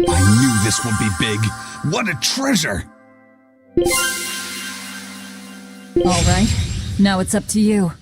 I knew this would be big. What a treasure! All right, now it's up to you.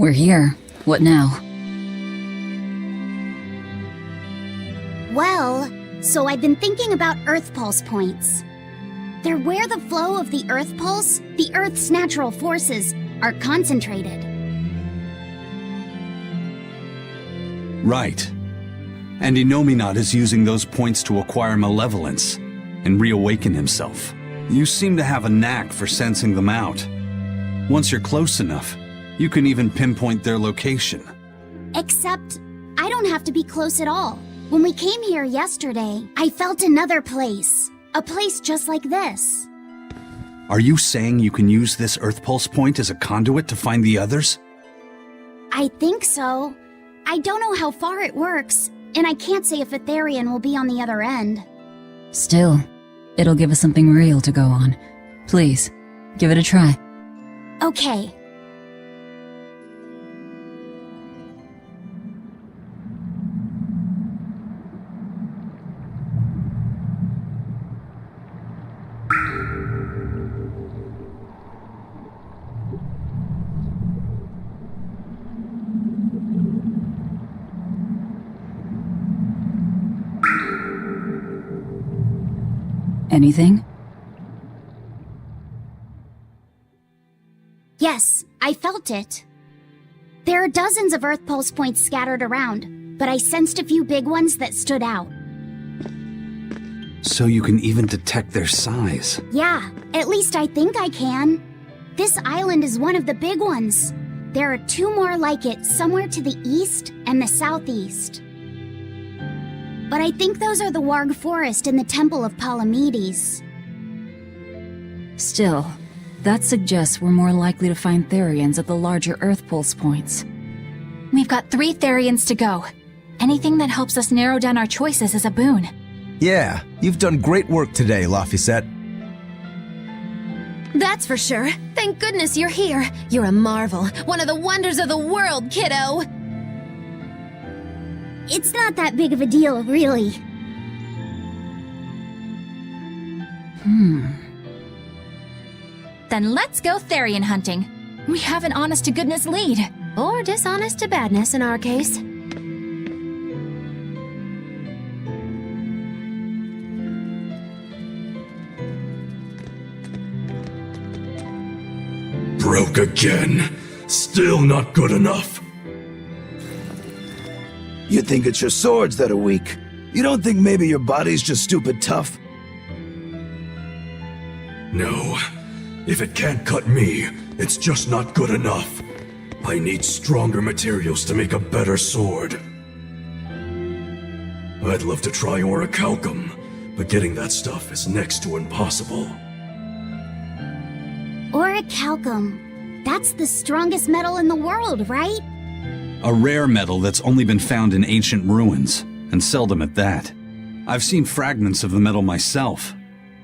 We're here. What now? Well, so I've been thinking about Earth Pulse points. They're where the flow of the Earth Pulse, the Earth's natural forces, are concentrated. Right. And Innominat is using those points to acquire malevolence and reawaken himself. You seem to have a knack for sensing them out. Once you're close enough, you can even pinpoint their location. Except, I don't have to be close at all. When we came here yesterday, I felt another place. A place just like this. Are you saying you can use this Earth Pulse point as a conduit to find the others? I think so. I don't know how far it works, and I can't say if Etherian will be on the other end. Still, it'll give us something real to go on. Please, give it a try. Okay. Anything? Yes, I felt it. There are dozens of Earth Pulse points scattered around, but I sensed a few big ones that stood out. So you can even detect their size. Yeah, at least I think I can. This island is one of the big ones. There are two more like it somewhere to the east and the southeast. But I think those are the Warg Forest and the Temple of Palamedes. Still, that suggests we're more likely to find Therians at the larger Earth Pulse points. We've got 3 Therians to go. Anything that helps us narrow down our choices is a boon. Yeah, you've done great work today, Laphicet. That's for sure. Thank goodness you're here. You're a marvel. One of the wonders of the world, kiddo. It's not that big of a deal, really. Then let's go Therian hunting. We have an honest-to-goodness lead. Or dishonest-to-badness in our case. Broke again. Still not good enough. You think it's your swords that are weak. You don't think maybe your body's just stupid tough? No. If it can't cut me, it's just not good enough. I need stronger materials to make a better sword. I'd love to try orichalcum, but getting that stuff is next to impossible. Orichalcum. That's the strongest metal in the world, right? A rare metal that's only been found in ancient ruins, and seldom at that. I've seen fragments of the metal myself,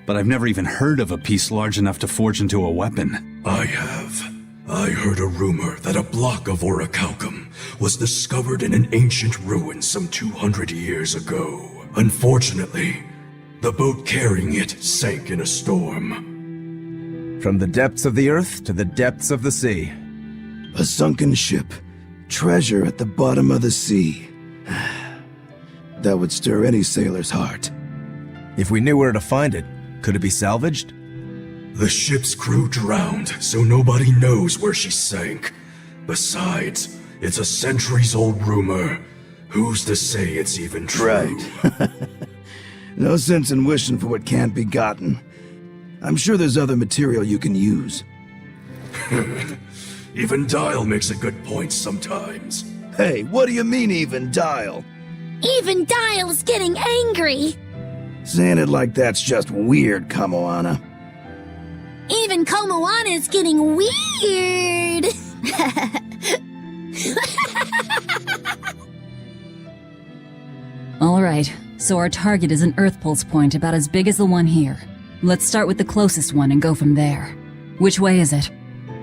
but I've never even heard of a piece large enough to forge into a weapon. I have. I heard a rumor that a block of orichalcum was discovered in an ancient ruin some 200 years ago. Unfortunately, the boat carrying it sank in a storm. From the depths of the earth to the depths of the sea. A sunken ship. Treasure at the bottom of the sea. That would stir any sailor's heart. If we knew where to find it, could it be salvaged? The ship's crew drowned, so nobody knows where she sank. Besides, it's a centuries-old rumor. Who's to say it's even true? Right. No sense in wishing for what can't be gotten. I'm sure there's other material you can use. Even Dial makes a good point sometimes. Hey, what do you mean, even Dial? Even Dial's getting angry! Saying it like that's just weird, Kamoana. Even Komoana's getting weird! Alright, so our target is an Earth Pulse point about as big as the one here. Let's start with the closest one and go from there. Which way is it?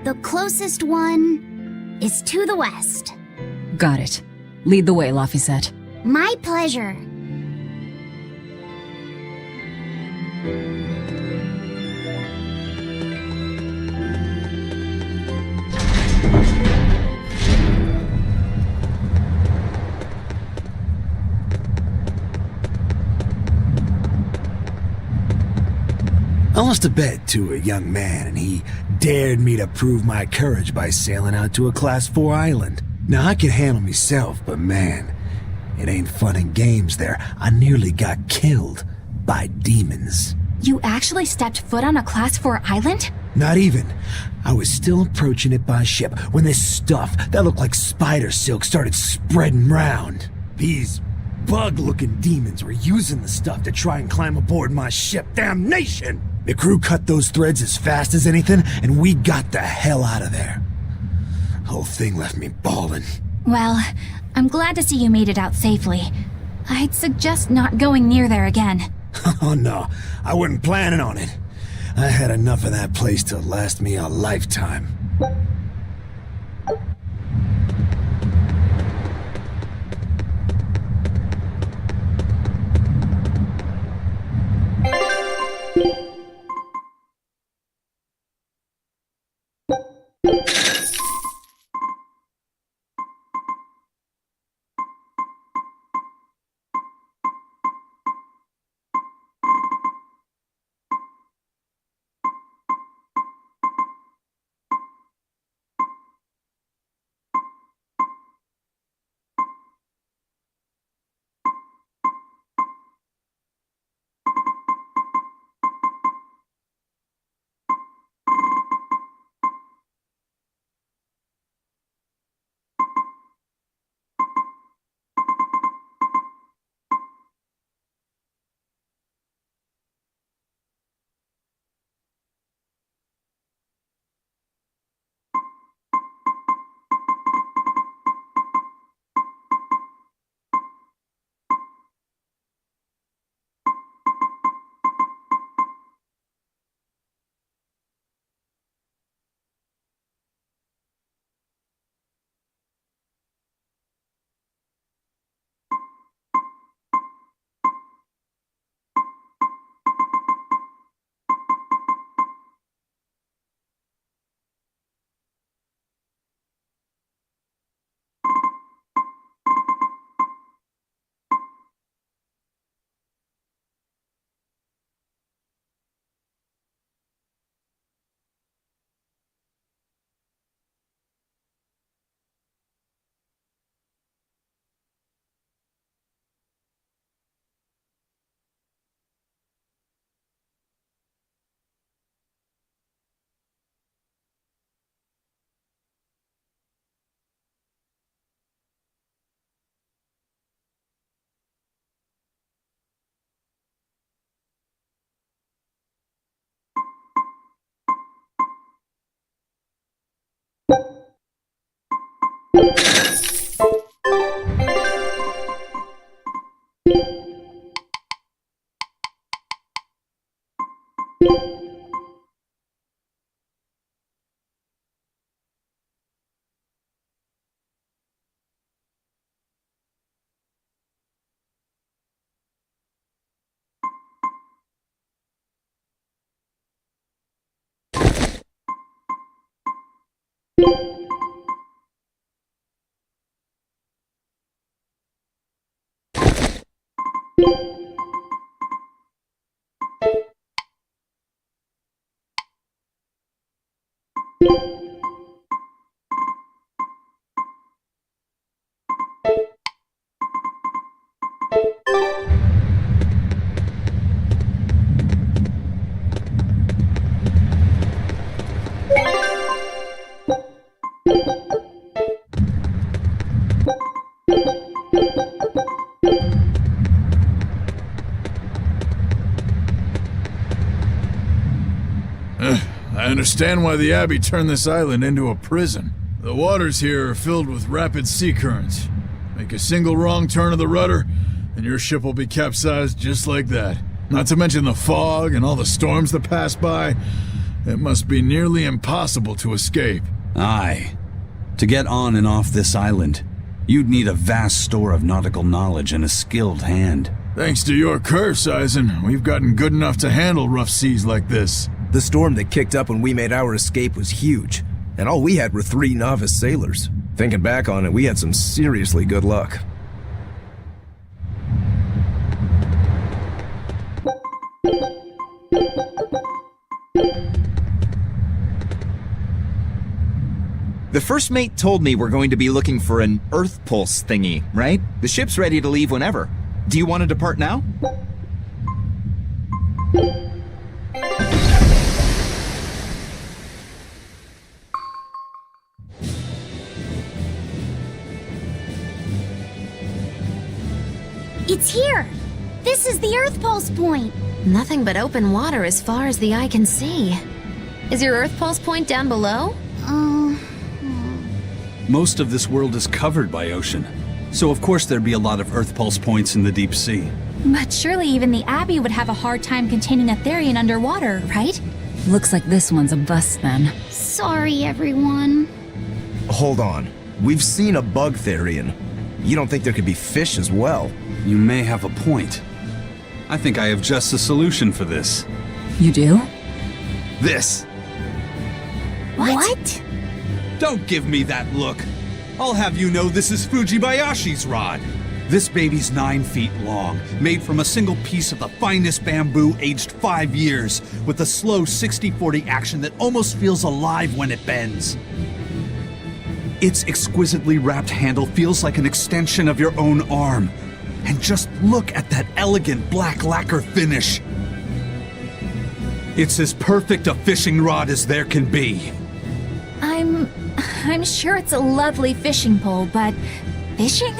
The closest one is to the west. Got it. Lead the way, Laphicet. My pleasure. I lost a bet to a young man, and he dared me to prove my courage by sailing out to a Class 4 island. Now, I can handle myself, but man, it ain't fun and games there. I nearly got killed by demons. You actually stepped foot on a Class 4 island? Not even. I was still approaching it by ship when this stuff that looked like spider silk started spreading round. These bug-looking demons were using the stuff to try and climb aboard my ship. Damnation! The crew cut those threads as fast as anything, and we got the hell out of there. Whole thing left me bawling. Well, I'm glad to see you made it out safely. I'd suggest not going near there again. Oh no, I wasn't planning on it. I had enough of that place to last me a lifetime. I understand why the Abbey turned this island into a prison. The waters here are filled with rapid sea currents. Make a single wrong turn of the rudder, and your ship will be capsized just like that. Not to mention the fog and all the storms that pass by. It must be nearly impossible to escape. Aye. To get on and off this island, you'd need a vast store of nautical knowledge and a skilled hand. Thanks to your curse, Eisen, we've gotten good enough to handle rough seas like this. The storm that kicked up when we made our escape was huge, and all we had were 3 novice sailors. Thinking back on it, we had some seriously good luck. The first mate told me we're going to be looking for an Earth Pulse thingy, right? The ship's ready to leave whenever. Do you want to depart now? It's here! This is the Earth Pulse point! Nothing but open water as far as the eye can see. Is your Earth Pulse point down below? Most of this world is covered by ocean, so of course there'd be a lot of Earth Pulse points in the deep sea. But surely even the Abbey would have a hard time containing a Therian underwater, right? Looks like this one's a bust then. Sorry, everyone. Hold on. We've seen a bug Therian. You don't think there could be fish as well? You may have a point. I think I have just a solution for this. You do? This. What? Don't give me that look. I'll have you know this is Fujibayashi's rod. This baby's 9 feet long, made from a single piece of the finest bamboo aged 5 years, with a slow 60-40 action that almost feels alive when it bends. Its exquisitely wrapped handle feels like an extension of your own arm. And just look at that elegant black lacquer finish. It's as perfect a fishing rod as there can be. I'm sure it's a lovely fishing pole, but fishing?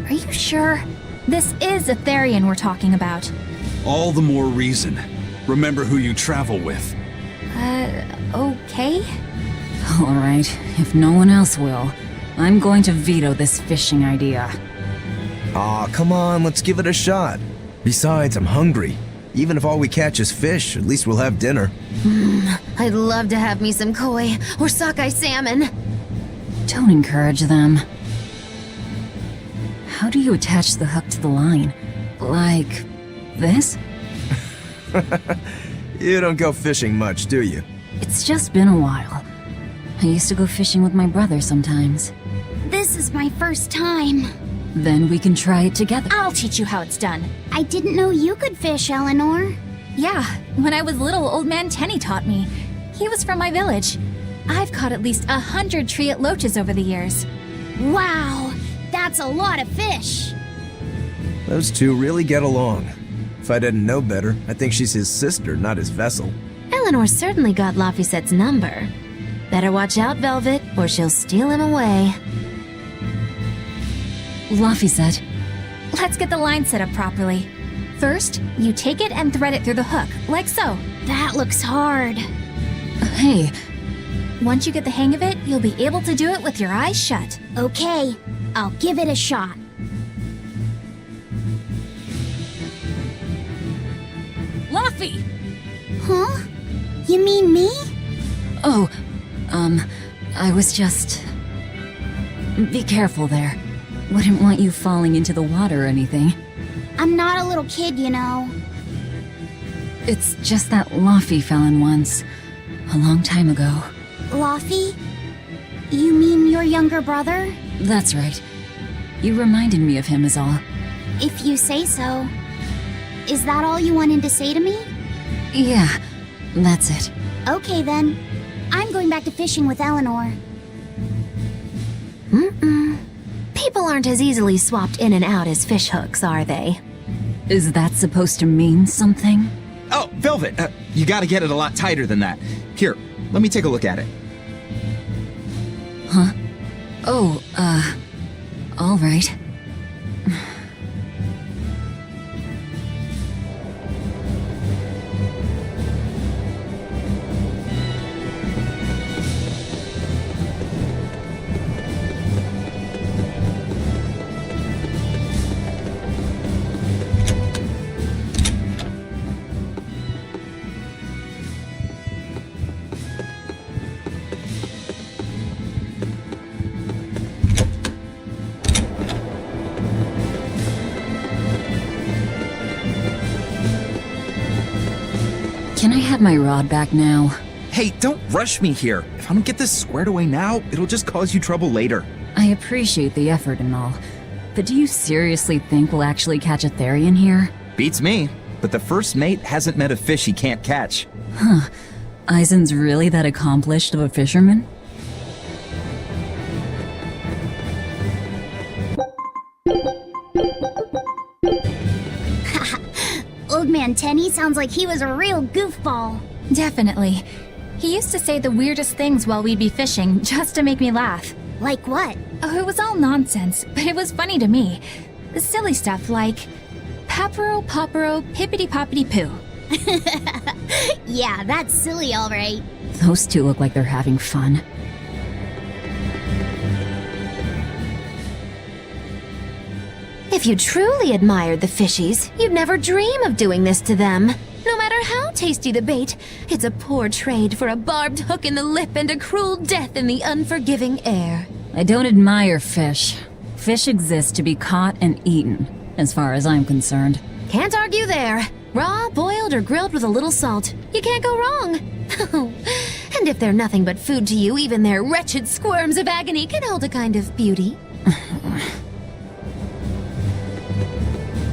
Are you sure? This is a Therian we're talking about. All the more reason. Remember who you travel with. Okay? All right, if no one else will, I'm going to veto this fishing idea. Aw, come on, let's give it a shot. Besides, I'm hungry. Even if all we catch is fish, at least we'll have dinner. I'd love to have me some koi or sockeye salmon. Don't encourage them. How do you attach the hook to the line? Like this? You don't go fishing much, do you? It's just been a while. I used to go fishing with my brother sometimes. This is my first time. Then we can try it together. I'll teach you how it's done. I didn't know you could fish, Eleanor. Yeah, when I was little, old man Tenny taught me. He was from my village. I've caught at least 100 treat loaches over the years. Wow, that's a lot of fish. Those two really get along. If I didn't know better, I think she's his sister, not his vessel. Eleanor certainly got Lafisette's number. Better watch out, Velvet, or she'll steal him away. Laphicet. Let's get the line set up properly. First, you take it and thread it through the hook, like so. That looks hard. Hey, Once you get the hang of it, you'll be able to do it with your eyes shut. Okay, I'll give it a shot. Laffy! Huh? You mean me? Oh, I was just... Be careful there. Wouldn't want you falling into the water or anything. I'm not a little kid, you know. It's just that Laffy fell in once. A long time ago. Laffy? You mean your younger brother? That's right. You reminded me of him is all. If you say so. Is that all you wanted to say to me? Yeah, that's it. Okay then. I'm going back to fishing with Eleanor. People aren't as easily swapped in and out as fish hooks, are they? Is that supposed to mean something? Oh, Velvet, you gotta get it a lot tighter than that. Here, let me take a look at it. Huh? Oh, all right. Can I have my rod back now? Hey, don't rush me here. If I don't get this squared away now, it'll just cause you trouble later. I appreciate the effort and all, but do you seriously think we'll actually catch a Therian here? Beats me, but the first mate hasn't met a fish he can't catch. Huh. Eisen's really that accomplished of a fisherman? Tenny sounds like he was a real goofball. Definitely. He used to say the weirdest things while we'd be fishing, just to make me laugh. Like what? Oh, it was all nonsense, but it was funny to me. Silly stuff like, papero popero pippity poppity poo. Yeah, that's silly, alright. Those two look like they're having fun. If you truly admired the fishies, you'd never dream of doing this to them. No matter how tasty the bait, it's a poor trade for a barbed hook in the lip and a cruel death in the unforgiving air. I don't admire fish. Fish exist to be caught and eaten, as far as I'm concerned. Can't argue there. Raw, boiled, or grilled with a little salt. You can't go wrong. And if they're nothing but food to you, even their wretched squirms of agony can hold a kind of beauty.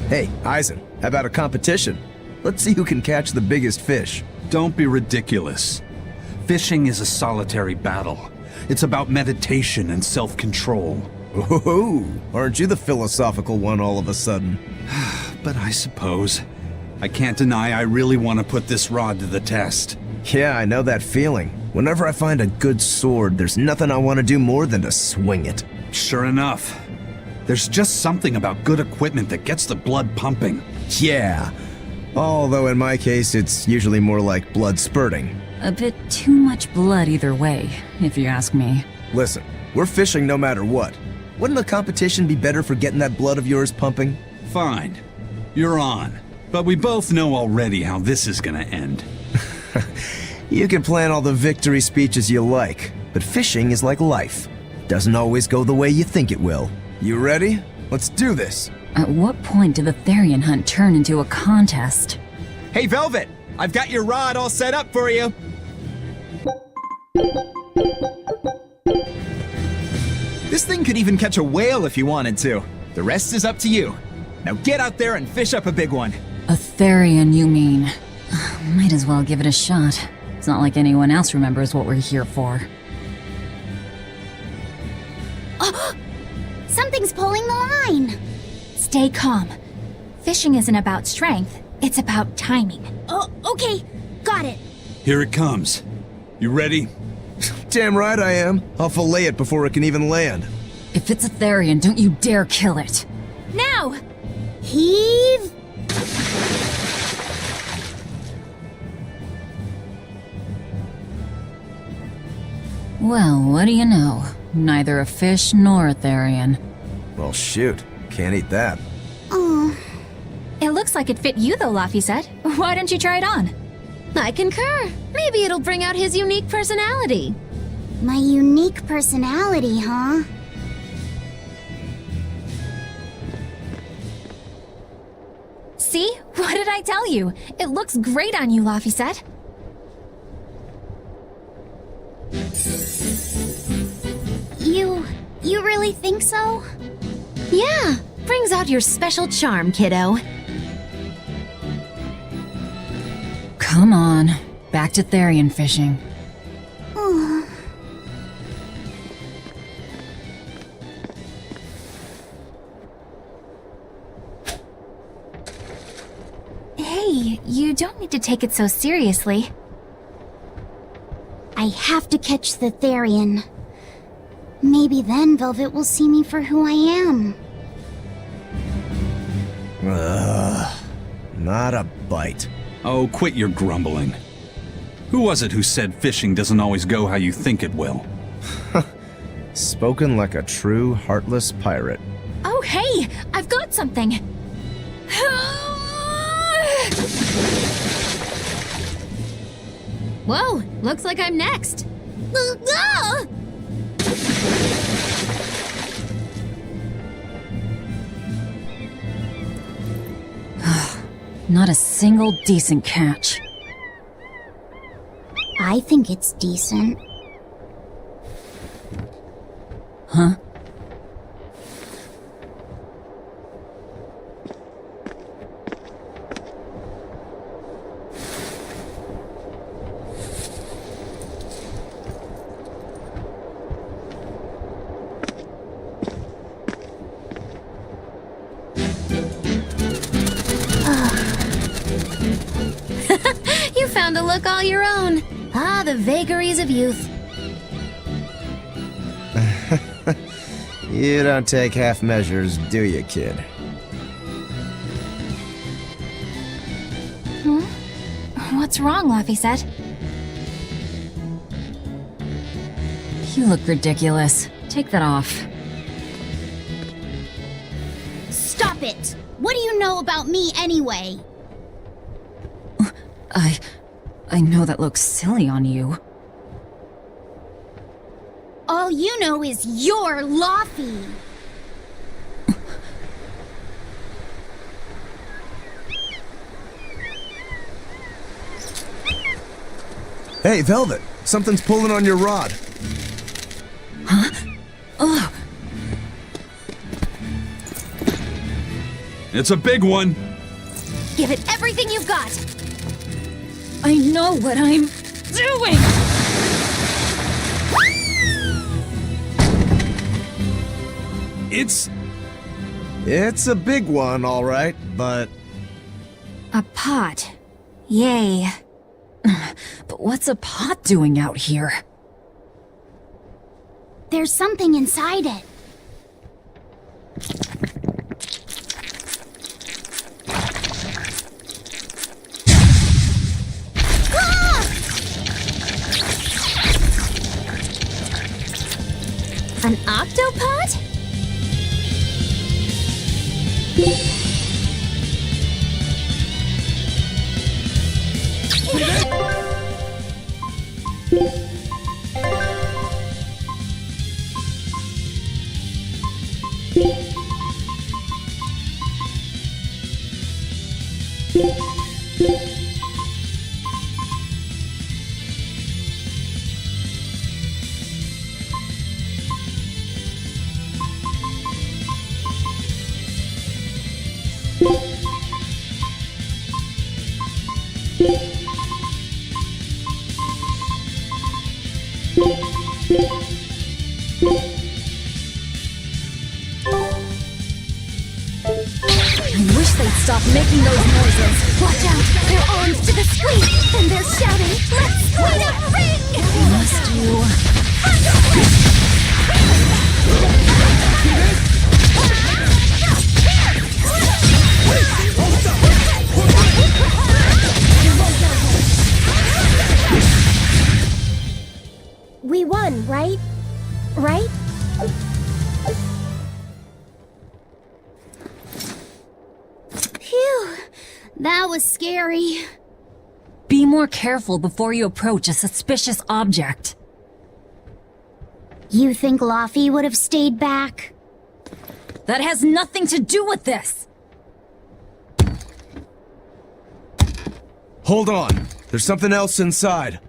Hey, Eisen, how about a competition? Let's see who can catch the biggest fish. Don't be ridiculous. Fishing is a solitary battle. It's about meditation and self-control. Oh, aren't you the philosophical one all of a sudden? But I suppose. I can't deny I really want to put this rod to the test. Yeah, I know that feeling. Whenever I find a good sword, there's nothing I want to do more than to swing it. Sure enough. There's just something about good equipment that gets the blood pumping. Yeah. Although in my case, it's usually more like blood spurting. A bit too much blood either way, if you ask me. Listen, we're fishing no matter what. Wouldn't a competition be better for getting that blood of yours pumping? Fine. You're on. But we both know already how this is gonna end. You can plan all the victory speeches you like, but fishing is like life. Doesn't always go the way you think it will. You ready? Let's do this. At what point did the Therian hunt turn into a contest? Hey, Velvet! I've got your rod all set up for you! This thing could even catch a whale if you wanted to. The rest is up to you. Now get out there and fish up a big one. A Therian, you mean? Might as well give it a shot. It's not like anyone else remembers what we're here for. Something's pulling the line. Stay calm. Fishing isn't about strength, it's about timing. Oh, okay. Got it. Here it comes. You ready? Damn right I am. I'll fillet it before it can even land. If it's a Therian, don't you dare kill it. Now! Heave. Well, what do you know? Neither a fish nor a Therian. Well, shoot. Can't eat that. Oh, It looks like it fit you though, Laphicet. Why don't you try it on? I concur. Maybe it'll bring out his unique personality. my unique personality, huh? See? What did I tell you? It looks great on you, Laphicet. You really think so? Yeah, brings out your special charm, kiddo. Come on, back to Therian fishing. Oh. Hey, you don't need to take it so seriously. I have to catch the Therian. Maybe then Velvet will see me for who I am. Not a bite. Oh, quit your grumbling. Who was it who said fishing doesn't always go how you think it will? Spoken like a true, heartless pirate. Oh, hey! I've got something! Whoa, looks like I'm next. Not a single decent catch. I think it's decent. Huh? found a look all your own. Ah, the vagaries of youth. You don't take half measures, do you, kid? What's wrong, Laphicet? You look ridiculous. Take that off. Stop it! What do you know about me anyway? I know that looks silly on you. All you know is you're Laffy. Hey, Velvet! Something's pulling on your rod. Huh? Oh! It's a big one! Give it everything you've got! I know what I'm doing! It's a big one, all right, but... A pot. Yay. But what's a pot doing out here? There's something inside it. An octopod? I wish they'd stop making those noises. Watch out! They're armed to the squeak, and they're shouting, "Let's split a ring!" Must you... We won, right? Right? Phew, that was scary. Be more careful before you approach a suspicious object. You think Laffy would have stayed back? That has nothing to do with this! Hold on. There's something else inside.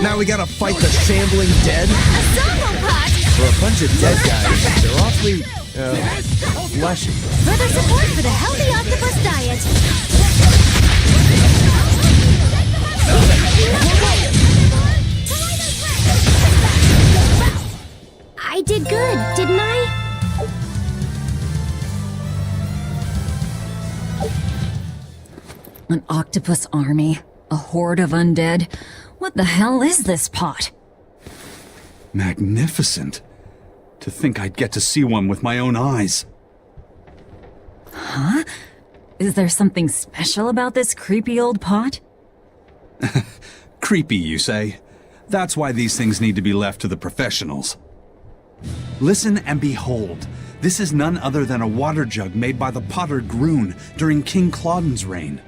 Now we gotta fight the shambling dead? A solo pot! For a bunch of dead guys, they're awfully, fleshy. Further support for the healthy octopus diet. I did good, didn't I? An octopus army? A horde of undead? What the hell is this pot? Magnificent. To think I'd get to see one with my own eyes. Huh? Is there something special about this creepy old pot? Creepy, you say? That's why these things need to be left to the professionals. Listen and behold. This is none other than a water jug made by the potter Groon during King Clauden's reign.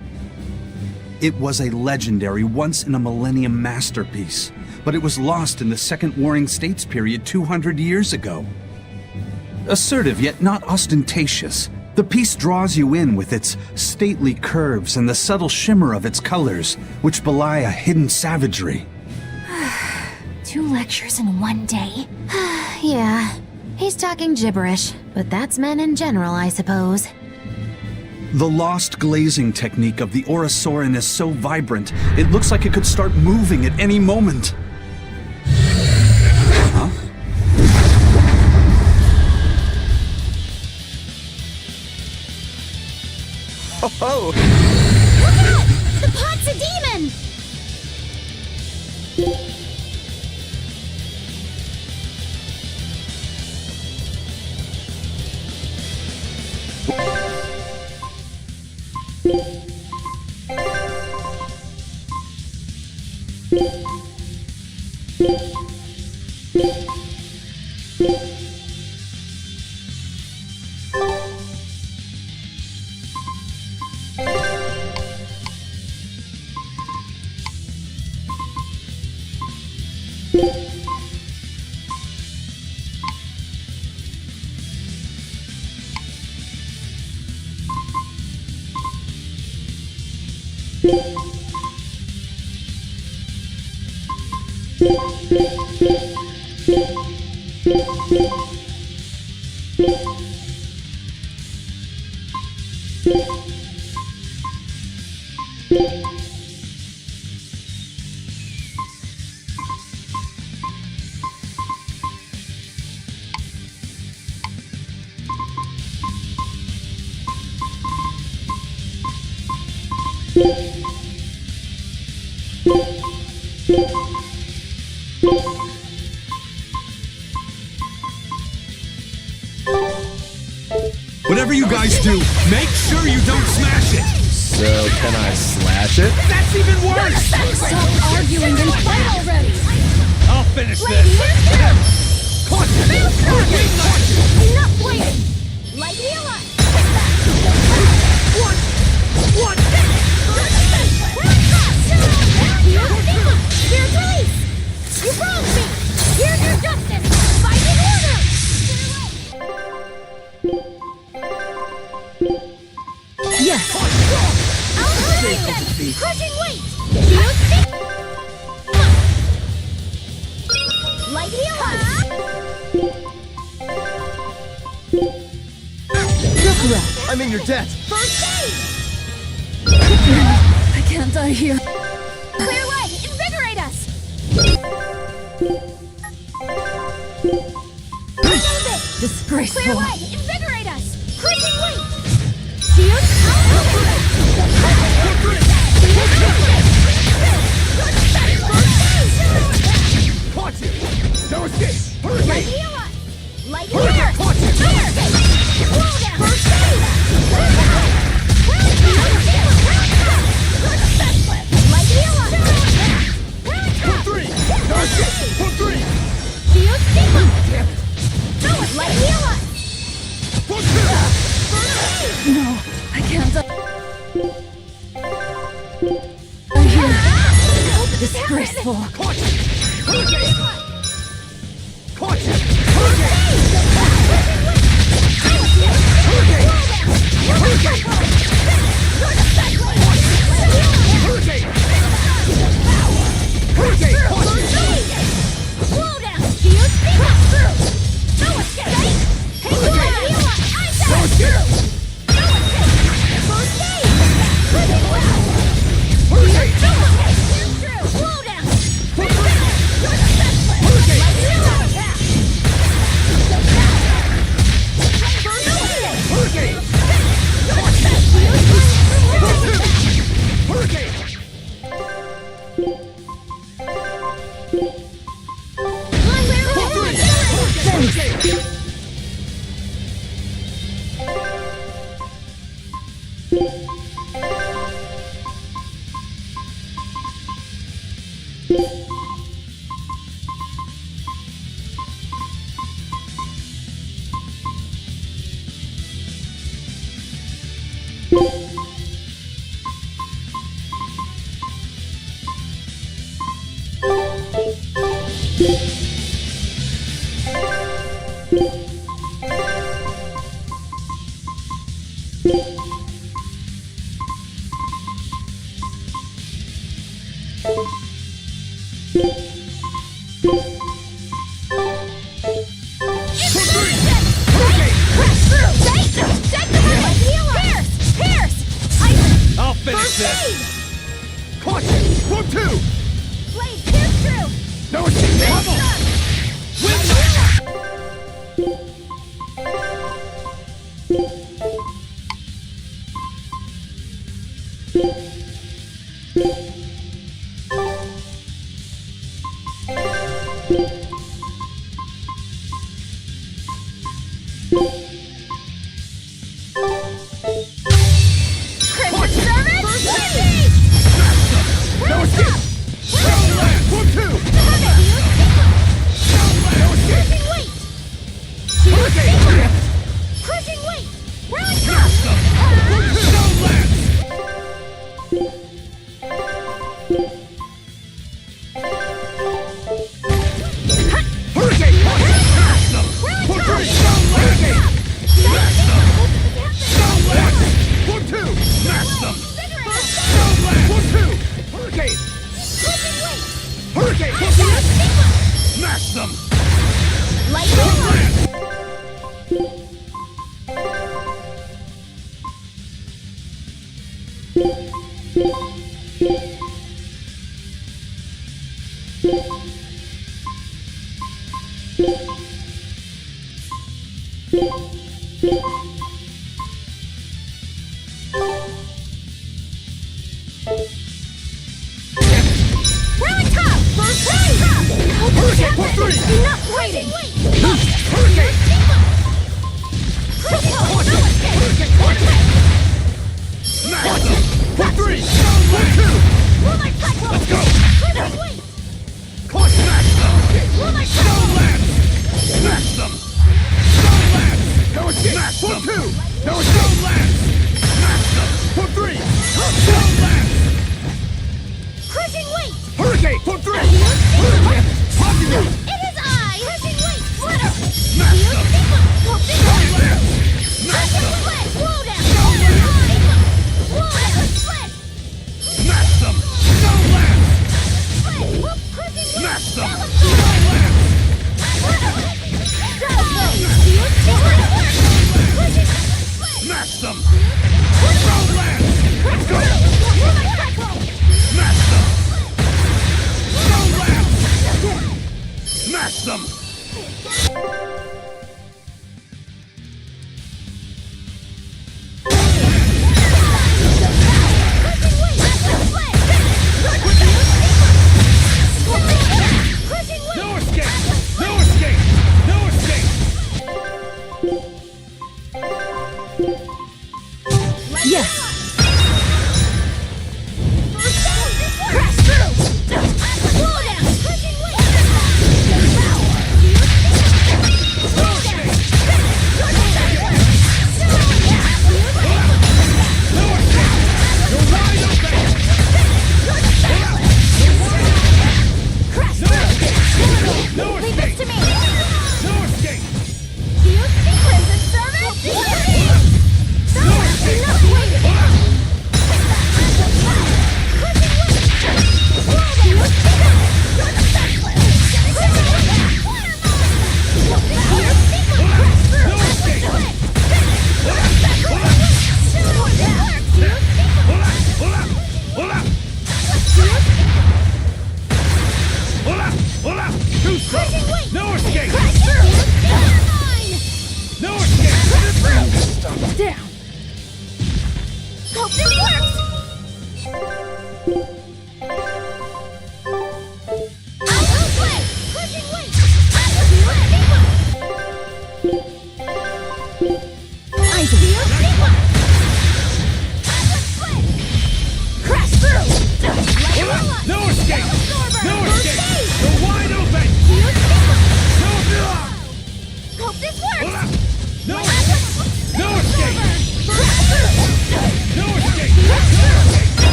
It was a legendary, once-in-a-millennium masterpiece, but it was lost in the Second Warring States period 200 years ago. Assertive yet not ostentatious, The piece draws you in with its stately curves and the subtle shimmer of its colors, which belie a hidden savagery. 2 lectures in one day. Yeah, he's talking gibberish, but that's men in general, I suppose. The lost glazing technique of the Orosaurin is so vibrant, it looks like it could start moving at any moment. Huh? Oh! Look out! The pot's a demon! Whatever you guys do, make sure you don't smash it! So, can I slash it? That's even worse! Stop arguing and fight already! I'll finish this! Enough waiting! Light heal up! Here's release! You wronged me! Here's your justice! Fight in order! Yes! I'll hurry them! Crushing weight! Shield stick! Light heal up! I'm in your debt! First aid! I can't die here. Clear way! Invigorate us! Disgraceful. Clear way! Invigorate us! Crushing weight! Shield Caught you! No escape! Light heal us! Light heal us! First aid! Light heal us! No escape! Hook 3! Shield stigma! Light heal us! No, I can't die. I'm here. Disgraceful. Caught you! Caught you! Slow down! Shield stigma! No escape! Hey, heal us! No escape! First aid! Living well! Slow down! I'll finish this! Caution! Move two! Blade, pierce through! No escape! Come on!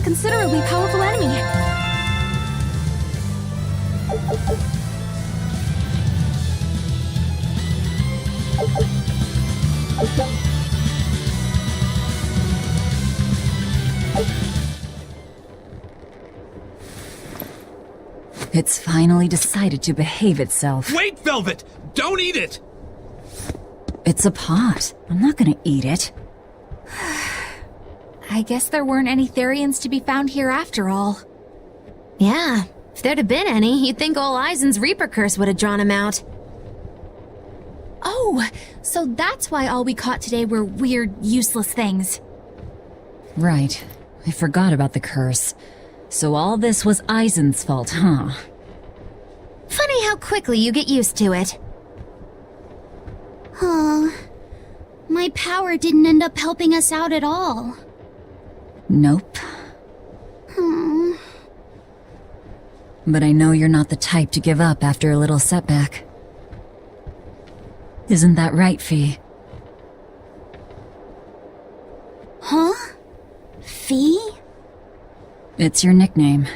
considerably powerful enemy. It's finally decided to behave itself. Wait, Velvet! Don't eat it! It's a pot. I'm not gonna eat it. I guess there weren't any Therians to be found here after all. Yeah, if there'd have been any, you'd think ol' Eisen's Reaper curse would have drawn him out. Oh, so that's why all we caught today were weird, useless things. Right. I forgot about the curse. So all this was Eisen's fault, huh? Funny how quickly you get used to it. Huh. My power didn't end up helping us out at all. Nope. Hmm. But I know you're not the type to give up after a little setback. Isn't that right, Fee? Huh? Fee? It's your nickname.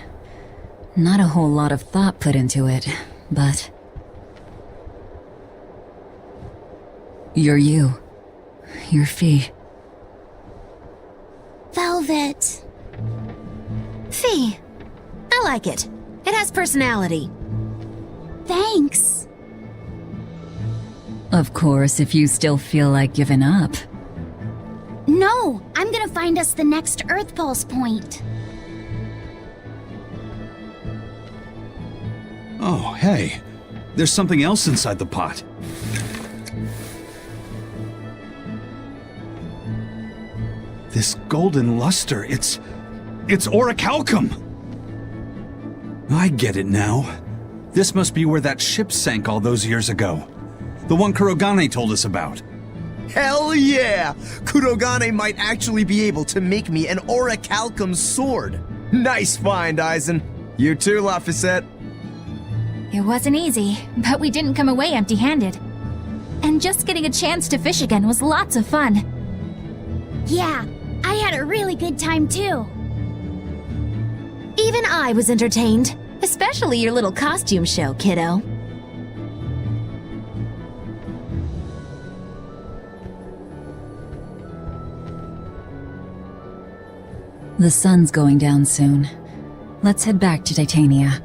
Not a whole lot of thought put into it, but... You're you. You're Fee. Velvet. Fee. I like it. It has personality. Thanks. Of course, if you still feel like giving up. No, I'm gonna find us the next Earth Pulse point. Oh, hey. There's something else inside the pot. This golden luster, it's orichalcum! I get it now. This must be where that ship sank all those years ago. The one Kurogane told us about. Hell yeah! Kurogane might actually be able to make me an orichalcum sword. Nice find, Eisen. You too, Laphicet. It wasn't easy, but we didn't come away empty-handed. And just getting a chance to fish again was lots of fun. Yeah, I had a really good time too. Even I was entertained. Especially your little costume show, kiddo. The sun's going down soon. Let's head back to Titania.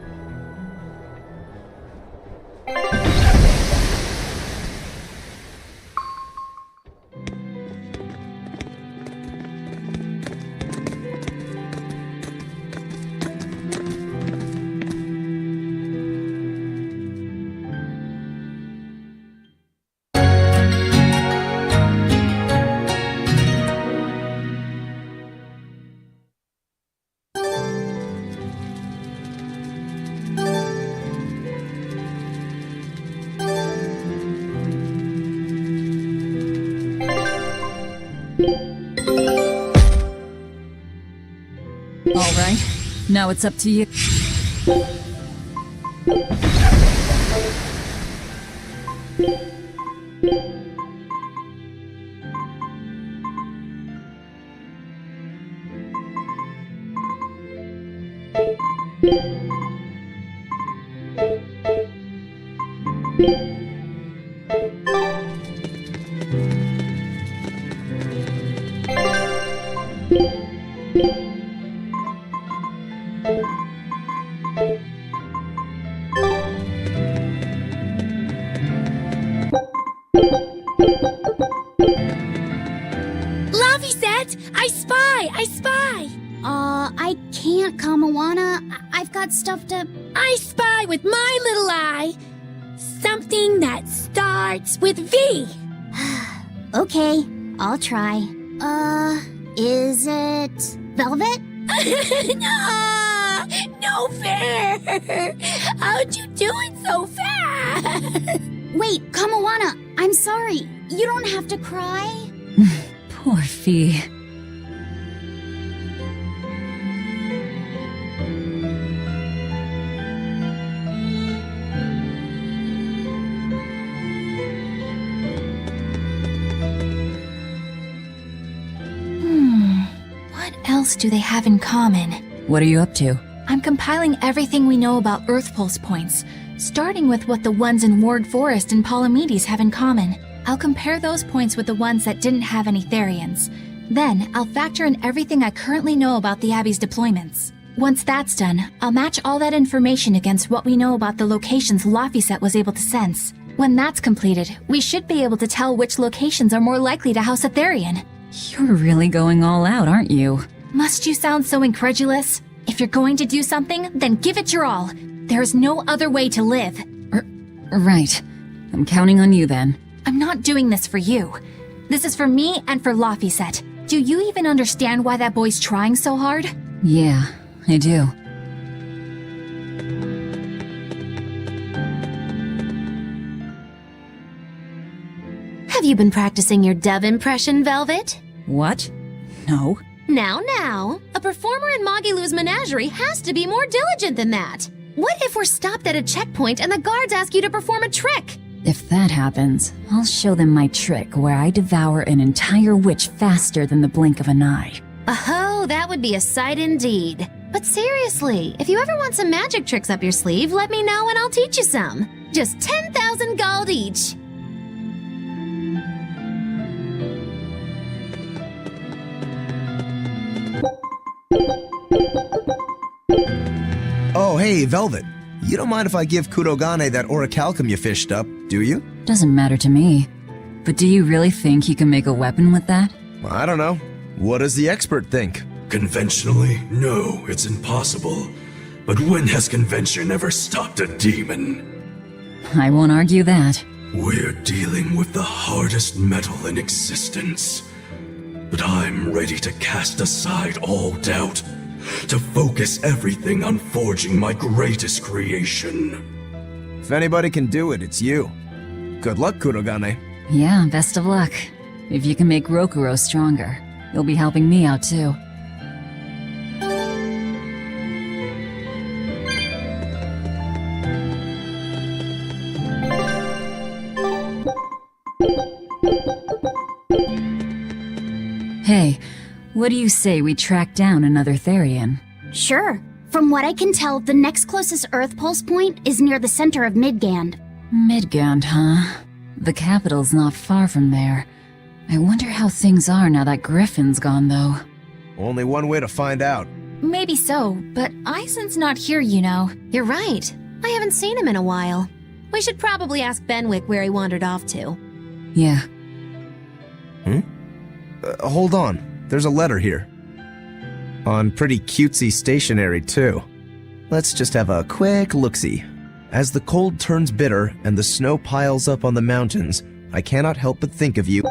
All right, now it's up to you. Laphicet! I spy! I can't, Kamawana. I've got stuff to... I spy with my little eye something that starts with V. Okay, I'll try. Is it... Velvet? No fair! How'd you do it so fast? Wait, Kamawana, I'm sorry. You don't have to cry. Poor Fee. What else else do they have in common? What are you up to? I'm compiling everything we know about Earth Pulse points, starting with what the ones in Ward Forest and Palamedes have in common. I'll compare those points with the ones that didn't have any Therians. Then, I'll factor in everything I currently know about the Abbey's deployments. Once that's done, I'll match all that information against what we know about the locations Laphicet was able to sense. When that's completed, we should be able to tell which locations are more likely to house a Therian. You're really going all out, aren't you? Must you sound so incredulous? If you're going to do something, then give it your all. There is no other way to live. Right. I'm counting on you then. I'm not doing this for you. This is for me and for Laphicet. Do you even understand why that boy's trying so hard? Yeah, I do. Have you been practicing your dove impression, Velvet? What? No. Now, a performer in Magilou's menagerie has to be more diligent than that. What if we're stopped at a checkpoint and the guards ask you to perform a trick? If that happens, I'll show them my trick where I devour an entire witch faster than the blink of an eye. Oh, that would be a sight indeed. But seriously, if you ever want some magic tricks up your sleeve, let me know and I'll teach you some. Just 10,000 gold each. Oh, hey, Velvet. You don't mind if I give Kurogane that orichalcum you fished up, do you? Doesn't matter to me. But do you really think you can make a weapon with that? I don't know. What does the expert think? Conventionally, no, it's impossible. But when has convention ever stopped a demon? I won't argue that. We're dealing with the hardest metal in existence. But I'm ready to cast aside all doubt, to focus everything on forging my greatest creation. If anybody can do it, it's you. Good luck, Kurogane. Yeah, best of luck. If you can make Rokuro stronger, you'll be helping me out too. Hey, what do you say we track down another Therian? Sure. From what I can tell, the next closest Earth Pulse point is near the center of Midgand. Midgand, huh? The capital's not far from there. I wonder how things are now that Griffin's gone, though. Only one way to find out. Maybe so, but Eisen's not here, you know. You're right. I haven't seen him in a while. We should probably ask Benwick where he wandered off to. Yeah. Hold on. There's a letter here. On pretty cutesy stationery, too. Let's just have a quick look-see. As the cold turns bitter and the snow piles up on the mountains, I cannot help but think of you.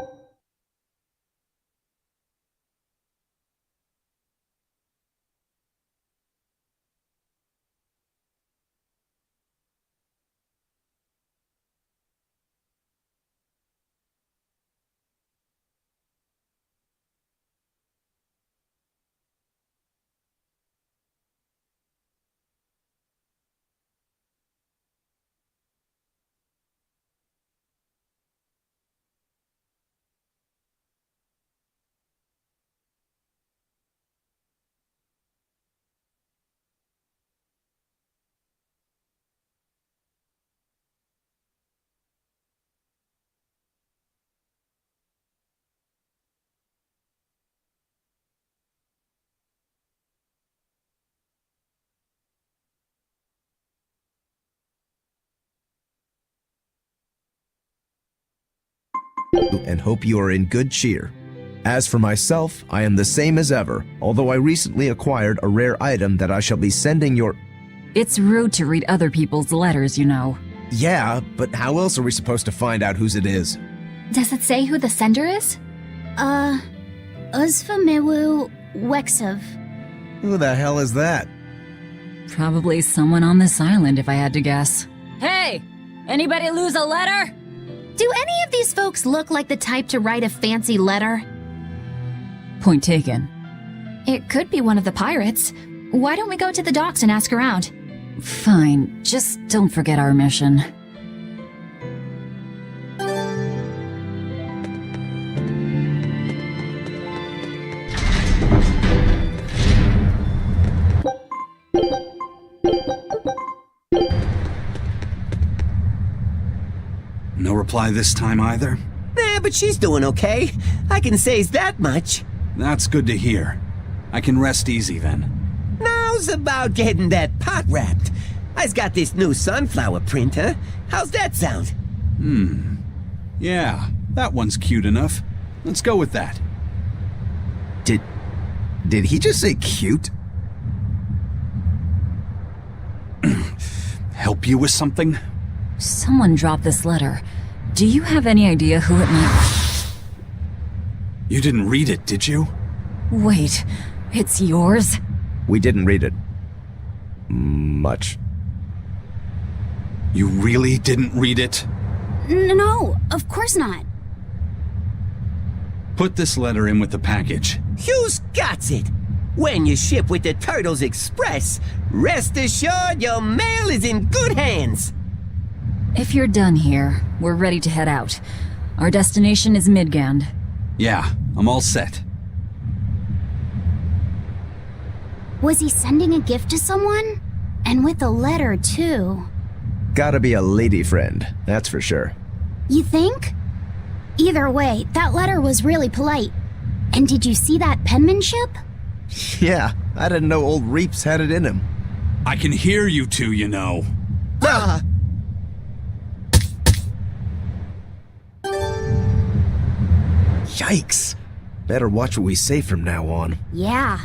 And hope you are in good cheer. As for myself, I am the same as ever, although I recently acquired a rare item that I shall be sending your— It's rude to read other people's letters, you know. Yeah, but how else are we supposed to find out whose it is? Does it say who the sender is? Uzfamiwu Wexov. Who the hell is that? Probably someone on this island, if I had to guess. Hey! Anybody lose a letter? Do any of these folks look like the type to write a fancy letter? Point taken. It could be one of the pirates. Why don't we go to the docks and ask around? Fine, just don't forget our mission. reply this time either? But she's doing okay. I can say's that much. That's good to hear. I can rest easy then. Now's about getting that pot wrapped. I's got this new sunflower printer. How's that sound? Yeah, that one's cute enough. Let's go with that. Did he just say cute? Help you with something? Someone dropped this letter. Do you have any idea who it might... You didn't read it, did you? Wait, it's yours? We didn't read it. Much. You really didn't read it? No, of course not. Put this letter in with the package. Who's got it? When you ship with the Turtles Express, rest assured your mail is in good hands. If you're done here, we're ready to head out. Our destination is Midgand. Yeah, I'm all set. Was he sending a gift to someone? And with a letter, too. Gotta be a lady friend, that's for sure. You think? Either way, that letter was really polite. And did you see that penmanship? Yeah, I didn't know old Reeps had it in him. I can hear you two, you know. Yikes. Better watch what we say from now on. Yeah.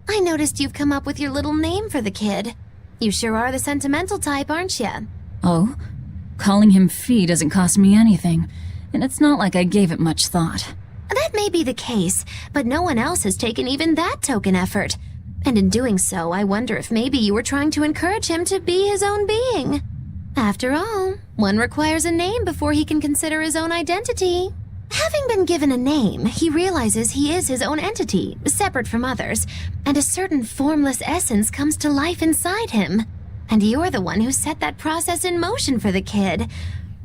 I noticed you've come up with your little name for the kid. You sure are the sentimental type, aren't you? Oh? Calling him Fee doesn't cost me anything, and it's not like I gave it much thought. That may be the case, but no one else has taken even that token effort. And in doing so, I wonder if maybe you were trying to encourage him to be his own being. After all, one requires a name before he can consider his own identity. Having been given a name, he realizes he is his own entity, separate from others, and a certain formless essence comes to life inside him. And you're the one who set that process in motion for the kid.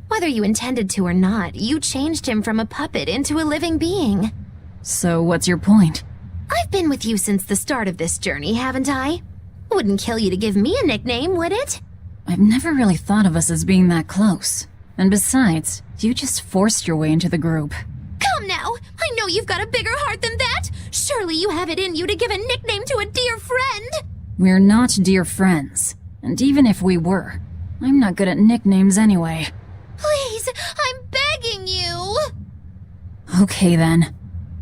Whether you intended to or not, you changed him from a puppet into a living being. So what's your point? I've been with you since the start of this journey, haven't I? Wouldn't kill you to give me a nickname, would it? I've never really thought of us as being that close. And besides, you just forced your way into the group. Come now! I know you've got a bigger heart than that! Surely you have it in you to give a nickname to a dear friend! We're not dear friends. And even if we were, I'm not good at nicknames anyway. Please, I'm begging you! Okay then.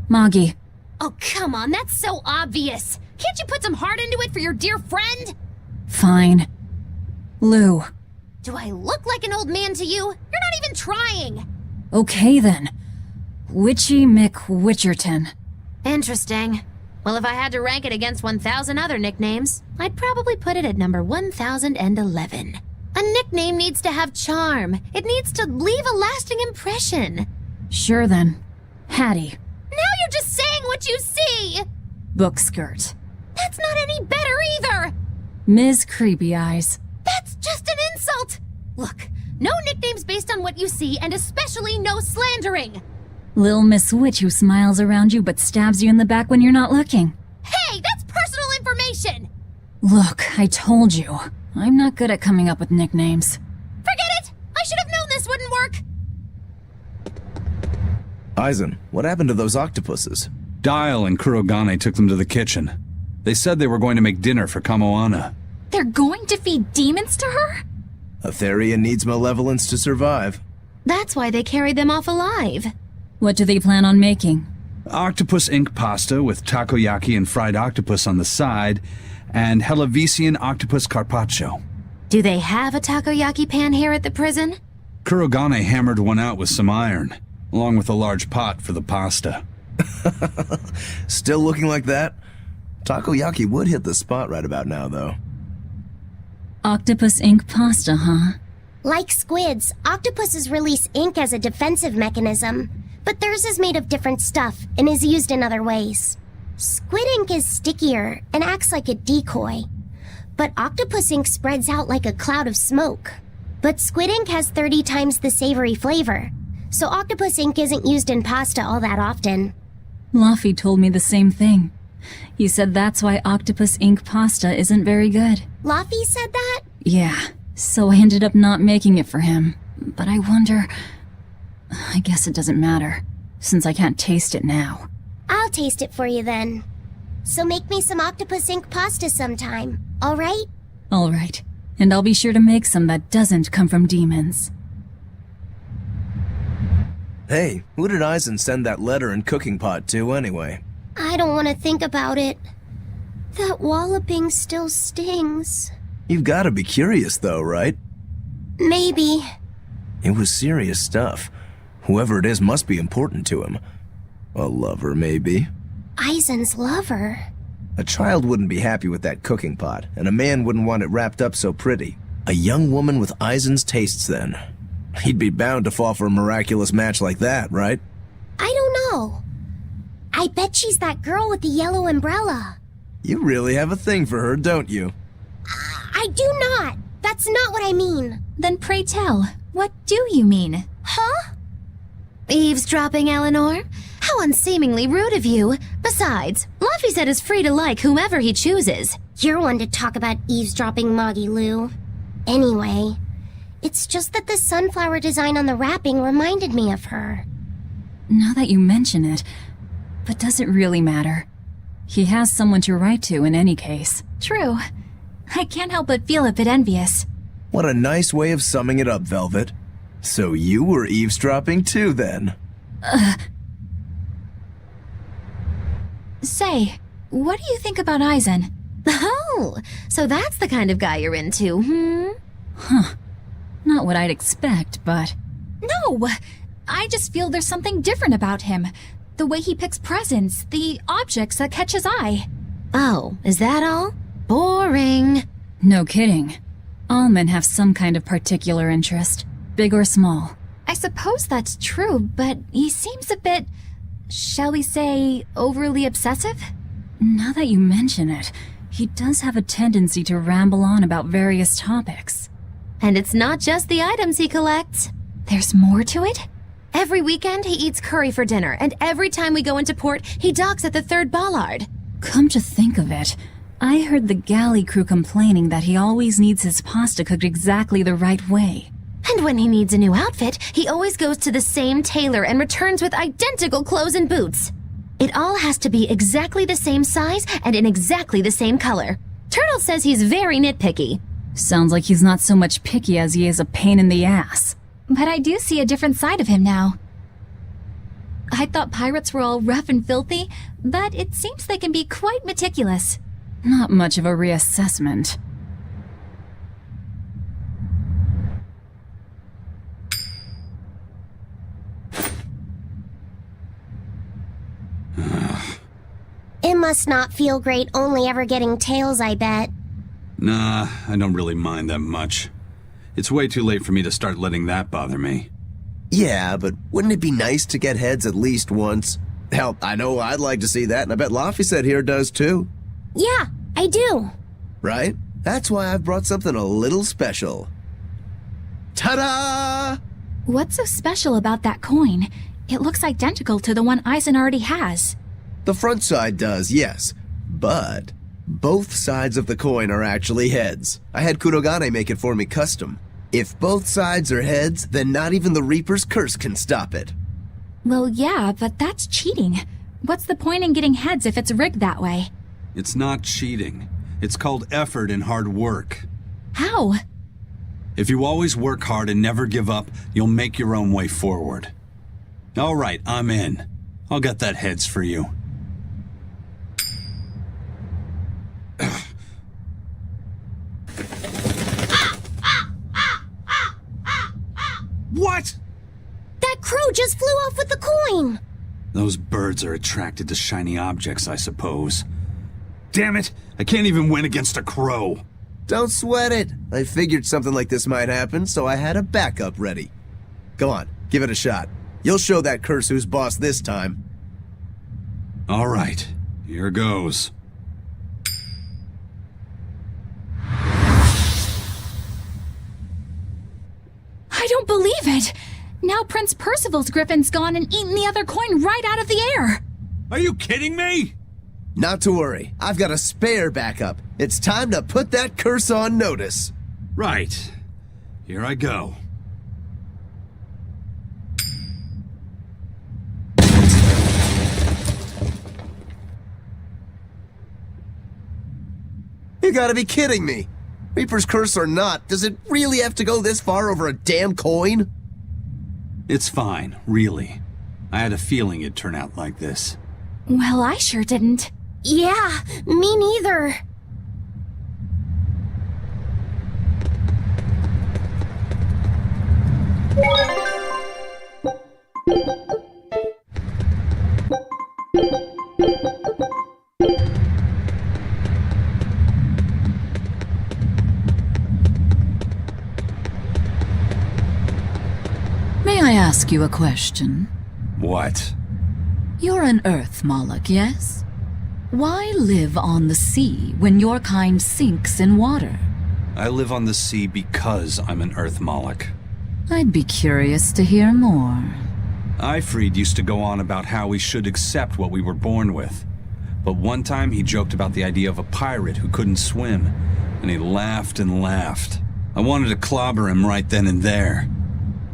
Moggy. Oh, come on, that's so obvious! Can't you put some heart into it for your dear friend? Fine. Lou. Do I look like an old man to you? You're not even trying! Okay then. Witchy McWitcherton. Interesting. Well, if I had to rank it against 1,000 other nicknames, I'd probably put it at number 1,011. A nickname needs to have charm. It needs to leave a lasting impression. Sure then. Hattie. Now you're just saying what you see! Bookskirt. That's not any better either! Ms. Creepy Eyes. That's just an insult! Look, no nicknames based on what you see, and especially no slandering! Lil Miss Witch who smiles around you but stabs you in the back when you're not looking. Hey, that's personal information! Look, I told you. I'm not good at coming up with nicknames. Forget it! I should have known this wouldn't work! Aizen, what happened to those octopuses? Dial and Kurogane took them to the kitchen. They said they were going to make dinner for Kamoana. They're going to feed demons to her? Aetherian needs malevolence to survive. That's why they carried them off alive. What do they plan on making? Octopus ink pasta with takoyaki and fried octopus on the side, and Hellavesian octopus carpaccio. Do they have a takoyaki pan here at the prison? Kurogane hammered one out with some iron, along with a large pot for the pasta. Still looking like that? Takoyaki would hit the spot right about now, though. Octopus ink pasta, huh? Like squids, octopuses release ink as a defensive mechanism, but theirs is made of different stuff and is used in other ways. Squid ink is stickier and acts like a decoy, but octopus ink spreads out like a cloud of smoke. But squid ink has 30 times the savory flavor, so octopus ink isn't used in pasta all that often. Laffy told me the same thing. He said that's why octopus ink pasta isn't very good. Laffy said that? Yeah, so I ended up not making it for him. But I wonder... I guess it doesn't matter, since I can't taste it now. I'll taste it for you then. So make me some octopus ink pasta sometime, alright? Alright, and I'll be sure to make some that doesn't come from demons. Hey, who did Eisen send that letter and cooking pot to anyway? I don't want to think about it. That walloping still stings. You've gotta be curious though, right? Maybe. It was serious stuff. Whoever it is must be important to him. A lover, maybe. Eisen's lover. A child wouldn't be happy with that cooking pot, and a man wouldn't want it wrapped up so pretty. A young woman with Eisen's tastes, then. He'd be bound to fall for a miraculous match like that, right? I don't know. I bet she's that girl with the yellow umbrella. You really have a thing for her, don't you? I do not. That's not what I mean. Then pray tell, what do you mean? Huh? Eavesdropping, Eleanor? How unseemingly rude of you. Besides, Luffy said is free to like whomever he chooses. You're one to talk about eavesdropping, Moggy Lou. Anyway, it's just that the sunflower design on the wrapping reminded me of her. Now that you mention it, but does it really matter? He has someone to write to in any case. True. I can't help but feel a bit envious. What a nice way of summing it up, Velvet. So you were eavesdropping too, then? Say, what do you think about Eisen? Oh, so that's the kind of guy you're into, Huh. Not what I'd expect, but... No! I just feel there's something different about him. The way he picks presents, the objects that catch his eye. Oh, is that all? Boring. No kidding. All men have some kind of particular interest, big or small. I suppose that's true, but he seems a bit, shall we say, overly obsessive? Now that you mention it, he does have a tendency to ramble on about various topics. And it's not just the items he collects. There's more to it? Every weekend he eats curry for dinner, and every time we go into port, he docks at the 3rd bollard. Come to think of it, I heard the galley crew complaining that he always needs his pasta cooked exactly the right way. And when he needs a new outfit, he always goes to the same tailor and returns with identical clothes and boots. It all has to be exactly the same size and in exactly the same color. Turtle says he's very nitpicky. Sounds like he's not so much picky as he is a pain in the ass. But I do see a different side of him now. I thought pirates were all rough and filthy, but it seems they can be quite meticulous. Not much of a reassessment. It must not feel great only ever getting tails, I bet. Nah, I don't really mind that much. It's way too late for me to start letting that bother me. Yeah, but wouldn't it be nice to get heads at least once? Hell, I know I'd like to see that, and I bet Laffy said here does too. Yeah, I do. Right? That's why I've brought something a little special. Ta-da! What's so special about that coin? It looks identical to the one Eisen already has. The front side does, yes. But both sides of the coin are actually heads. I had Kurogane make it for me custom. If both sides are heads, then not even the Reaper's curse can stop it. Well, yeah, but that's cheating. What's the point in getting heads if it's rigged that way? It's not cheating. It's called effort and hard work. How? If you always work hard and never give up, you'll make your own way forward. All right, I'm in. I'll get that heads for you. What? That crow just flew off with the coin! Those birds are attracted to shiny objects, I suppose. Damn it! I can't even win against a crow! Don't sweat it. I figured something like this might happen, so I had a backup ready. Go on, give it a shot. You'll show that curse who's boss this time. All right, here goes. I don't believe it! Now Prince Percival's griffin's gone and eaten the other coin right out of the air! Are you kidding me? Not to worry, I've got a spare backup. It's time to put that curse on notice. Right. Here I go. gotta be kidding me. Reaper's Curse or not, does it really have to go this far over a damn coin? It's fine, really. I had a feeling it'd turn out like this. Well, I sure didn't. Yeah, me neither. May I ask you a question? What? You're an Earth Moloch, yes? Why live on the sea when your kind sinks in water? I live on the sea because I'm an Earth Moloch. I'd be curious to hear more. Ifrid used to go on about how we should accept what we were born with. But one time he joked about the idea of a pirate who couldn't swim, and he laughed and laughed. I wanted to clobber him right then and there,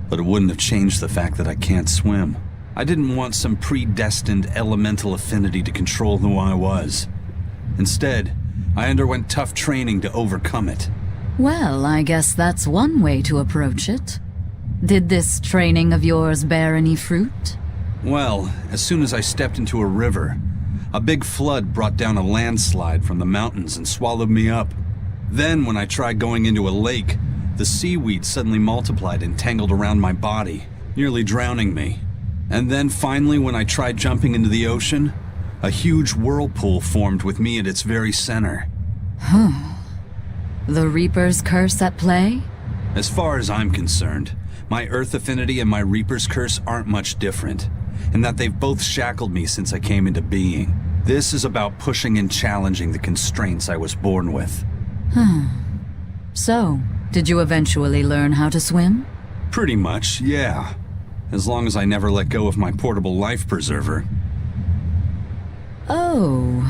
but it wouldn't have changed the fact that I can't swim. I didn't want some predestined elemental affinity to control who I was. Instead, I underwent tough training to overcome it. Well, I guess that's one way to approach it. Did this training of yours bear any fruit? Well, as soon as I stepped into a river, a big flood brought down a landslide from the mountains and swallowed me up. Then, when I tried going into a lake, the seaweed suddenly multiplied and tangled around my body, nearly drowning me. And then finally, when I tried jumping into the ocean, a huge whirlpool formed with me at its very center. The Reaper's Curse at play? As far as I'm concerned, my Earth Affinity and my Reaper's Curse aren't much different, in that they've both shackled me since I came into being. This is about pushing and challenging the constraints I was born with. So, did you eventually learn how to swim? Pretty much, yeah. As long as I never let go of my portable life preserver. Oh,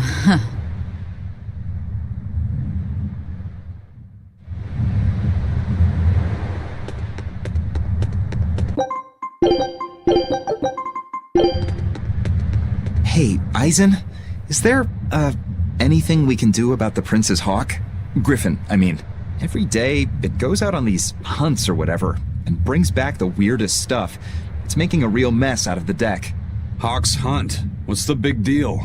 Hey, Eisen, is there, anything we can do about the Prince's hawk? Griffin, I mean. Every day, it goes out on these hunts or whatever, and brings back the weirdest stuff. It's making a real mess out of the deck. Hawk's hunt? What's the big deal?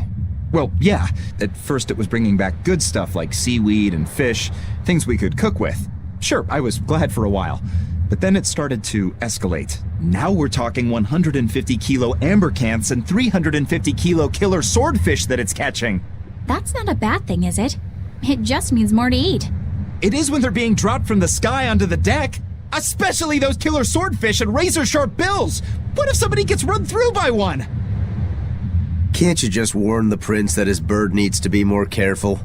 Well, yeah. At first it was bringing back good stuff like seaweed and fish, things we could cook with. Sure, I was glad for a while. But then it started to escalate. Now we're talking 150 kilo ambercants and 350 kilo killer swordfish that it's catching. That's not a bad thing, is it? It just means more to eat. It is when they're being dropped from the sky onto the deck. Especially those killer swordfish and razor-sharp bills! What if somebody gets run through by one? Can't you just warn the prince that his bird needs to be more careful?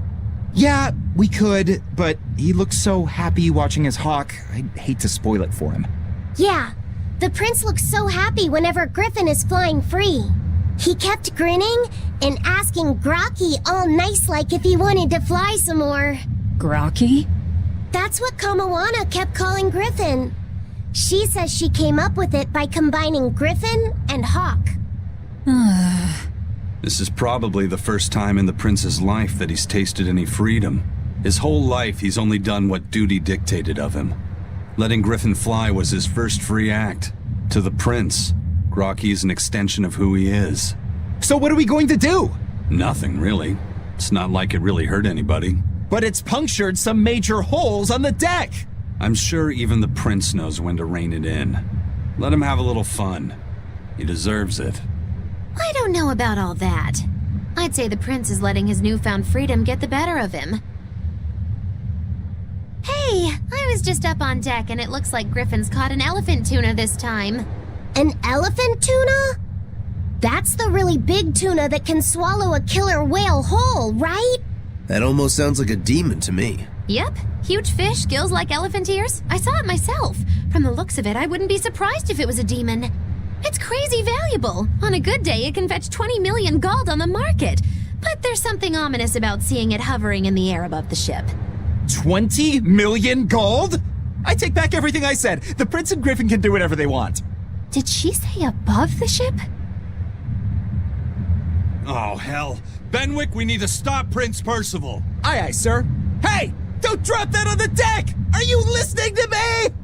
Yeah, we could, but he looks so happy watching his hawk, I'd hate to spoil it for him. Yeah, the prince looks so happy whenever Griffin is flying free. He kept grinning and asking Grocky all nice-like if he wanted to fly some more. Grocky? That's what Kamawana kept calling Griffin. She says she came up with it by combining Griffin and Hawk. This is probably the first time in the prince's life that he's tasted any freedom. His whole life he's only done what duty dictated of him. Letting Griffin fly was his first free act. To the prince, Grocky's an extension of who he is. So what are we going to do? Nothing, really. It's not like it really hurt anybody. But it's punctured some major holes on the deck! I'm sure even the prince knows when to rein it in. Let him have a little fun. He deserves it. I don't know about all that. I'd say the prince is letting his newfound freedom get the better of him. Hey, I was just up on deck and it looks like Griffin's caught an elephant tuna this time. An elephant tuna? That's the really big tuna that can swallow a killer whale whole, right? That almost sounds like a demon to me. Yep, huge fish, gills like elephant ears. I saw it myself. From the looks of it, I wouldn't be surprised if it was a demon. It's crazy valuable. On a good day, it can fetch 20 million gold on the market. But there's something ominous about seeing it hovering in the air above the ship. 20 million gold? I take back everything I said. The Prince and Griffin can do whatever they want. Did she say above the ship? Oh, hell. Benwick, we need to stop Prince Percival. Aye, aye, sir. Hey! Don't drop that on the deck! Are you listening to me?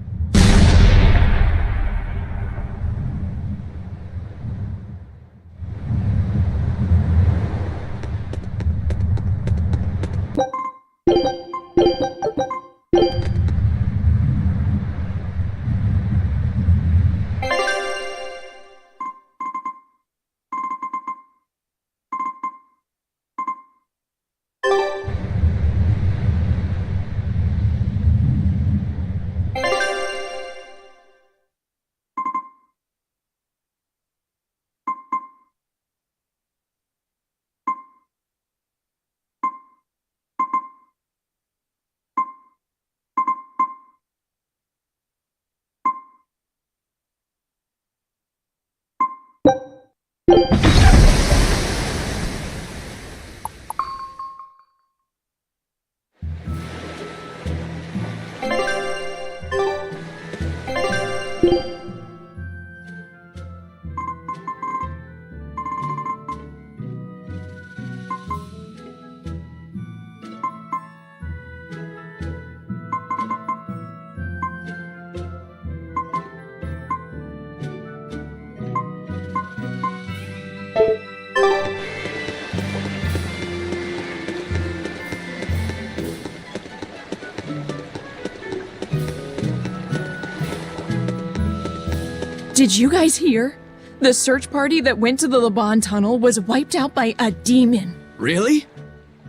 Did you guys hear? The search party that went to the Laban tunnel was wiped out by a demon. Really?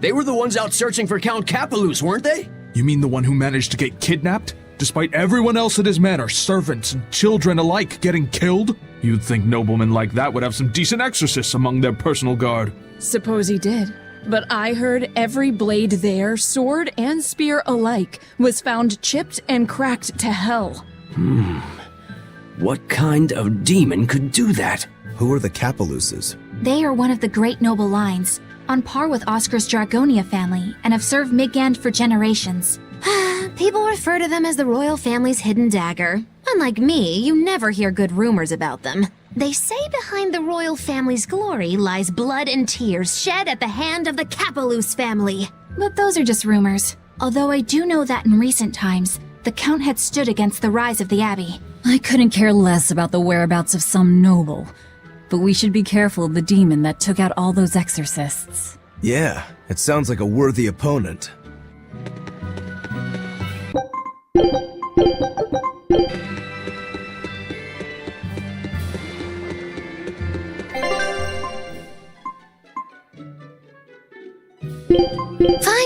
They were the ones out searching for Count Capelus, weren't they? You mean the one who managed to get kidnapped? Despite everyone else at his manor, servants and children alike, getting killed? You'd think noblemen like that would have some decent exorcists among their personal guard. Suppose he did. But I heard every blade there, sword and spear alike, was found chipped and cracked to hell. What kind of demon could do that? Who are the Capeluses? They are one of the great noble lines, on par with Oscar's Dragonia family, and have served Midgand for generations. People refer to them as the royal family's hidden dagger. Unlike me, you never hear good rumors about them. They say behind the royal family's glory lies blood and tears shed at the hand of the Capelus family. But those are just rumors. Although I do know that in recent times, the Count had stood against the rise of the Abbey. I couldn't care less about the whereabouts of some noble. But we should be careful of the demon that took out all those exorcists. Yeah, it sounds like a worthy opponent.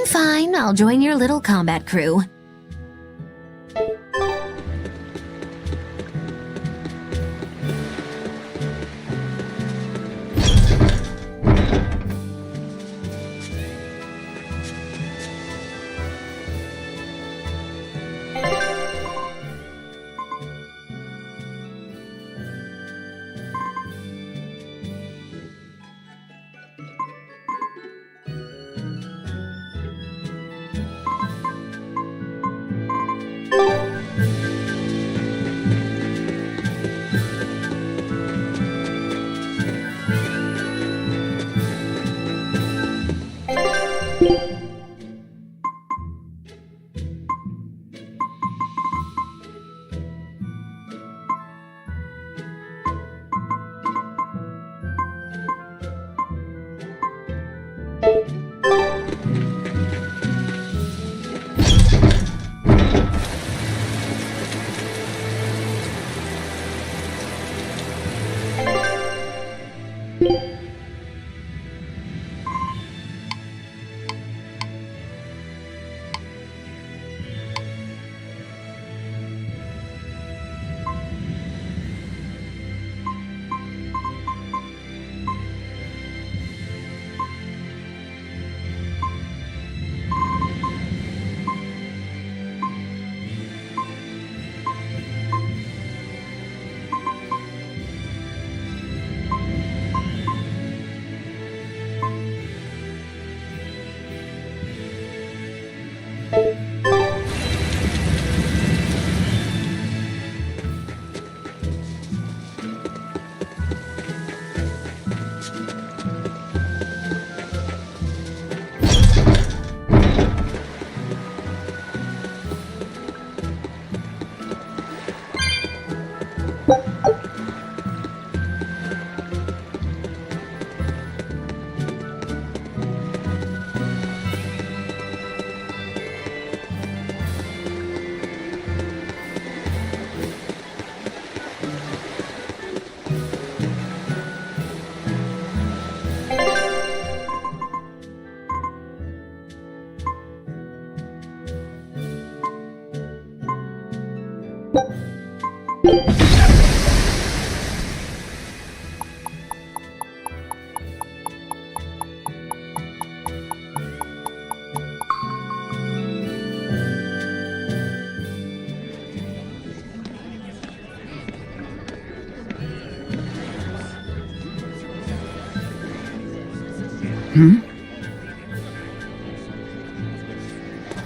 Fine, I'll join your little combat crew.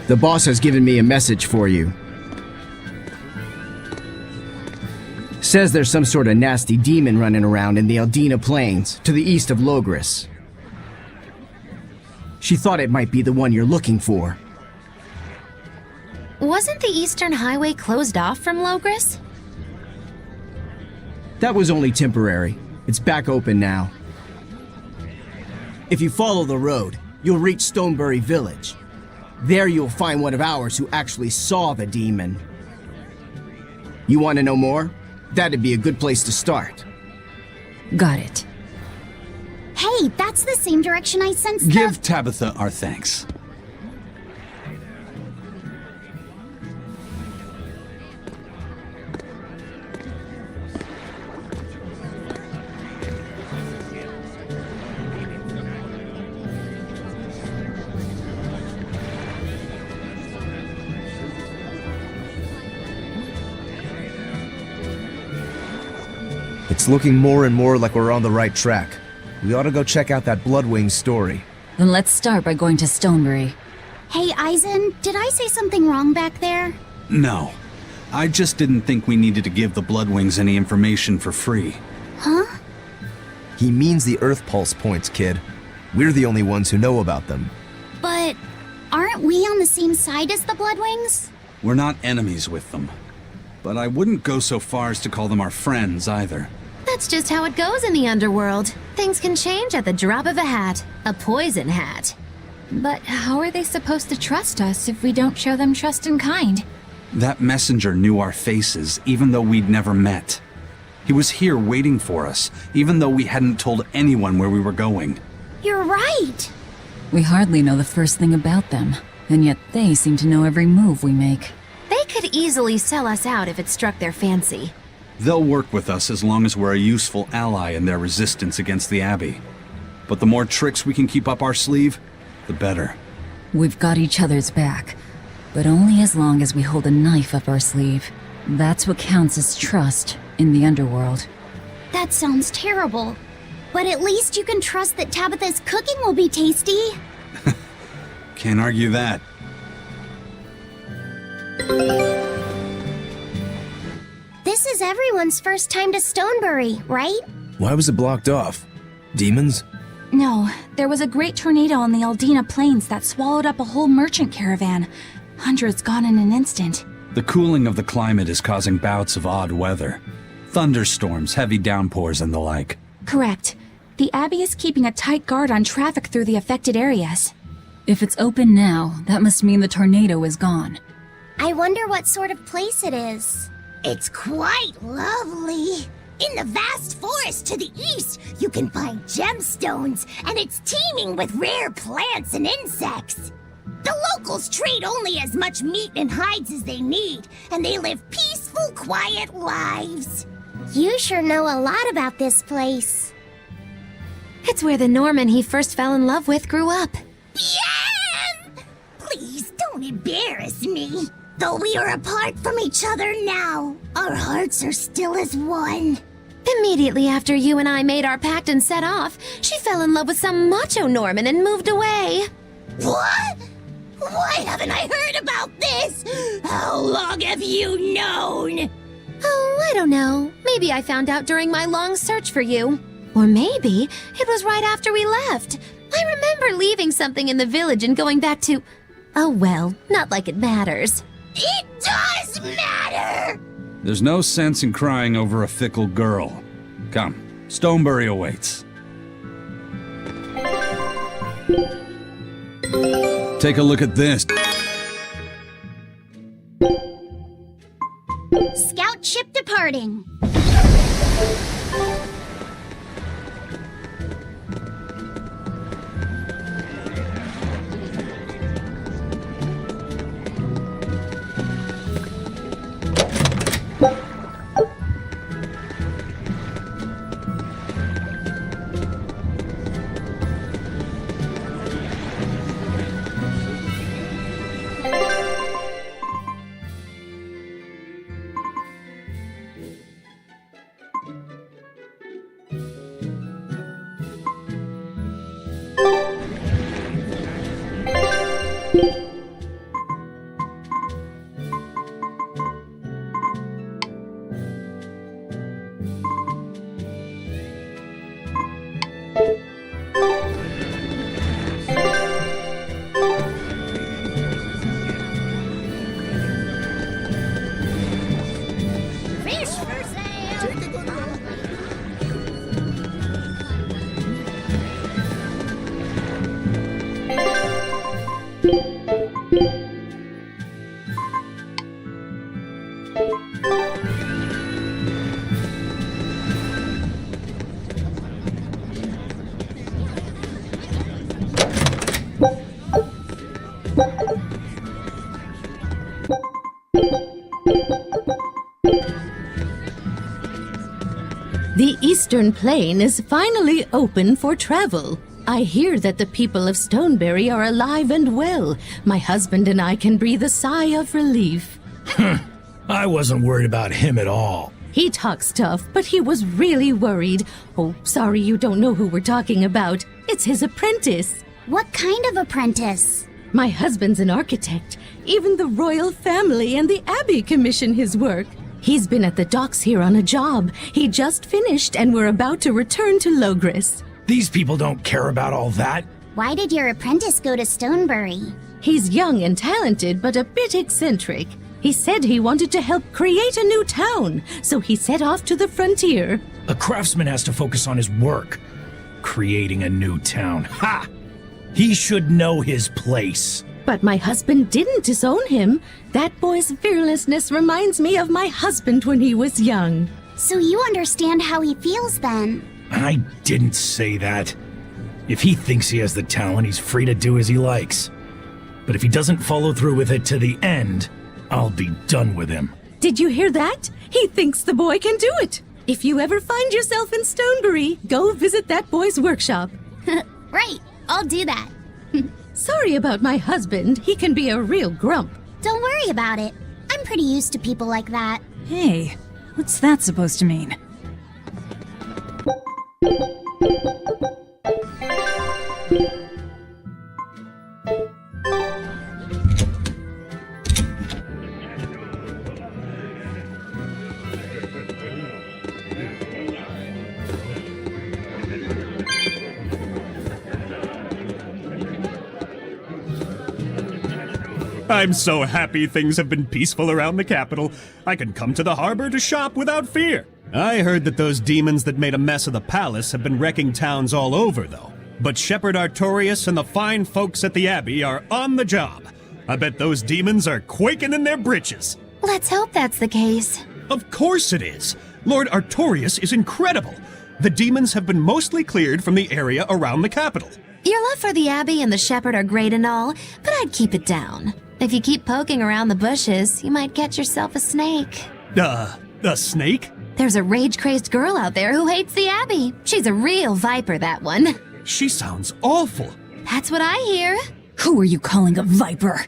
The boss has given me a message for you. Says there's some sort of nasty demon running around in the Aldina Plains, to the east of Logris. She thought it might be the one you're looking for. Wasn't the Eastern Highway closed off from Logris? That was only temporary. It's back open now. If you follow the road, you'll reach Stonebury Village. There you'll find one of ours who actually saw the demon. You want to know more? That'd be a good place to start. Got it. Hey, that's the same direction I sensed Give Tabitha our thanks. It's looking more and more like we're on the right track. We ought to go check out that Bloodwing story. Then let's start by going to Stonebury. Hey, Eisen, did I say something wrong back there? No. I just didn't think we needed to give the Bloodwings any information for free. Huh? He means the Earth Pulse points, kid. We're the only ones who know about them. But aren't we on the same side as the Bloodwings? We're not enemies with them. But I wouldn't go so far as to call them our friends either. That's just how it goes in the underworld. Things can change at the drop of a hat. A poison hat. But how are they supposed to trust us if we don't show them trust in kind? That messenger knew our faces, even though we'd never met. He was here waiting for us, even though we hadn't told anyone where we were going. You're right! We hardly know the first thing about them, and yet they seem to know every move we make. They could easily sell us out if it struck their fancy. They'll work with us as long as we're a useful ally in their resistance against the Abbey. But the more tricks we can keep up our sleeve, the better. We've got each other's back, but only as long as we hold a knife up our sleeve. That's what counts as trust in the underworld. That sounds terrible. But at least you can trust that Tabitha's cooking will be tasty. Can't argue that. This is everyone's first time to Stonebury, right? Why was it blocked off? Demons? No, there was a great tornado on the Aldina Plains that swallowed up a whole merchant caravan. Hundreds gone in an instant. The cooling of the climate is causing bouts of odd weather. Thunderstorms, heavy downpours, and the like. Correct. The Abbey is keeping a tight guard on traffic through the affected areas. If it's open now, that must mean the tornado is gone. I wonder what sort of place it is. It's quite lovely. In the vast forest to the east, you can find gemstones, and it's teeming with rare plants and insects. The locals trade only as much meat and hides as they need, and they live peaceful, quiet lives. You sure know a lot about this place. It's where the Norman he first fell in love with grew up. Bien! Please don't embarrass me. Though we are apart from each other now, our hearts are still as one. Immediately after you and I made our pact and set off, she fell in love with some macho Norman and moved away. What? Why haven't I heard about this? How long have you known? Oh, I don't know. Maybe I found out during my long search for you. Or maybe it was right after we left. I remember leaving something in the village and going back to... Oh well, not like it matters. It does matter! There's no sense in crying over a fickle girl. Come, Stonebury awaits. Take a look at this. Scout ship departing. The Eastern Plain is finally open for travel. I hear that the people of Stoneberry are alive and well. My husband and I can breathe a sigh of relief. I wasn't worried about him at all. He talks tough, but he was really worried. Oh, sorry you don't know who we're talking about. It's his apprentice. What kind of apprentice? My husband's an architect. Even the royal family and the Abbey commission his work. He's been at the docks here on a job. He just finished and we're about to return to Logris. These people don't care about all that. Why did your apprentice go to Stoneberry? He's young and talented, but a bit eccentric. He said he wanted to help create a new town, so he set off to the frontier. A craftsman has to focus on his work. Creating a new town. Ha! He should know his place. But my husband didn't disown him. That boy's fearlessness reminds me of my husband when he was young. So you understand how he feels then? I didn't say that. If he thinks he has the talent, he's free to do as he likes. But if he doesn't follow through with it to the end, I'll be done with him. Did you hear that? He thinks the boy can do it. If you ever find yourself in Stoneberry, go visit that boy's workshop. Right, I'll do that. Sorry about my husband. He can be a real grump. Don't worry about it. I'm pretty used to people like that. Hey, what's that supposed to mean? I'm so happy things have been peaceful around the capital. I can come to the harbor to shop without fear. I heard that those demons that made a mess of the palace have been wrecking towns all over, though. But Shepherd Artorius and the fine folks at the Abbey are on the job. I bet those demons are quaking in their britches. Let's hope that's the case. Of course it is. Lord Artorius is incredible. The demons have been mostly cleared from the area around the capital. Your love for the Abbey and the Shepherd are great and all, but I'd keep it down. If you keep poking around the bushes, you might get yourself a snake. A snake? There's a rage-crazed girl out there who hates the Abbey. She's a real viper, that one. She sounds awful. That's what I hear. Who are you calling a viper?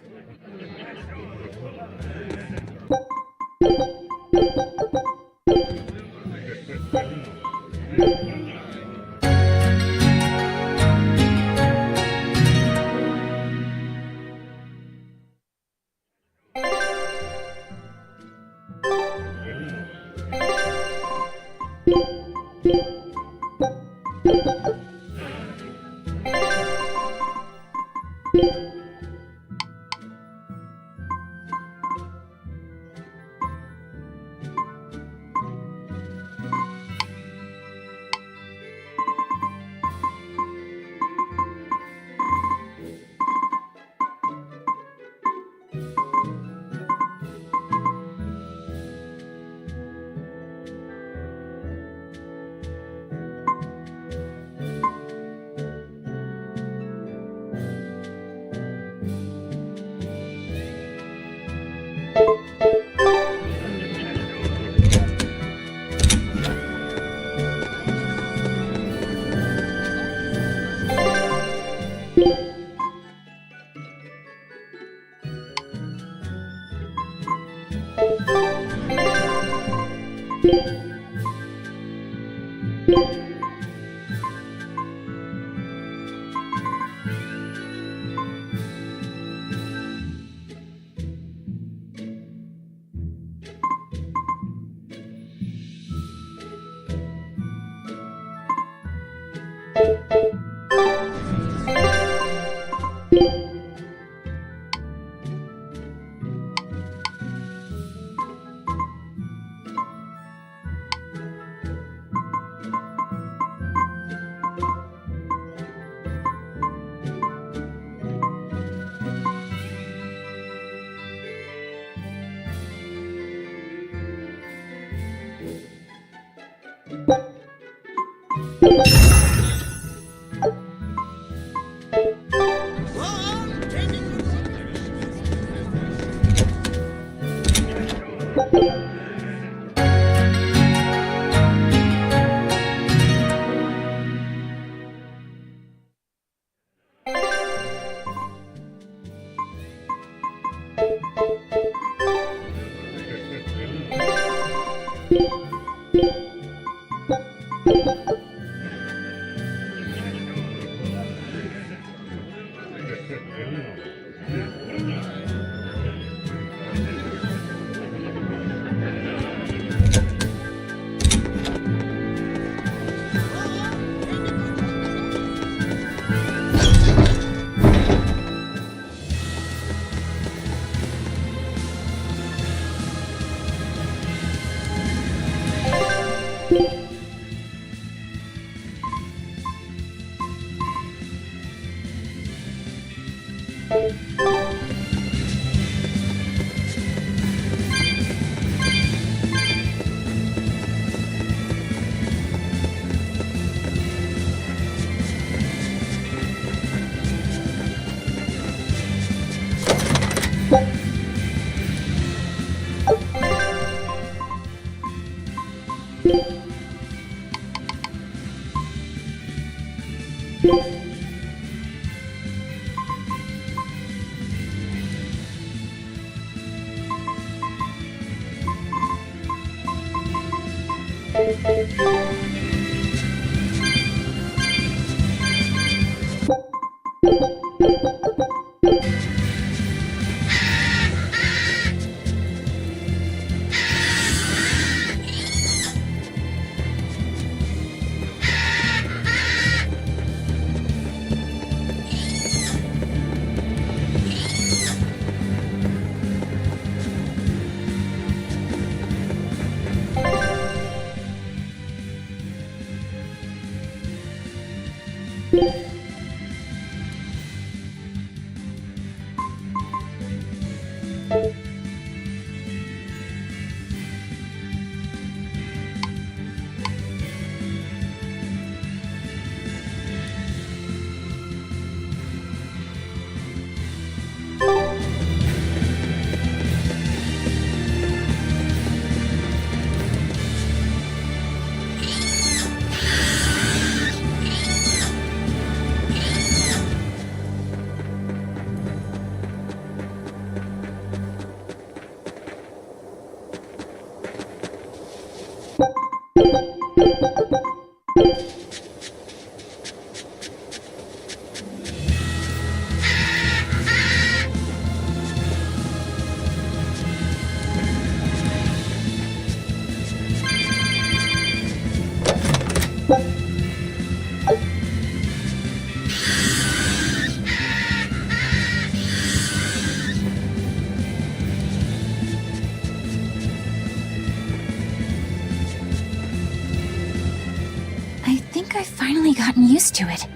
Used to it.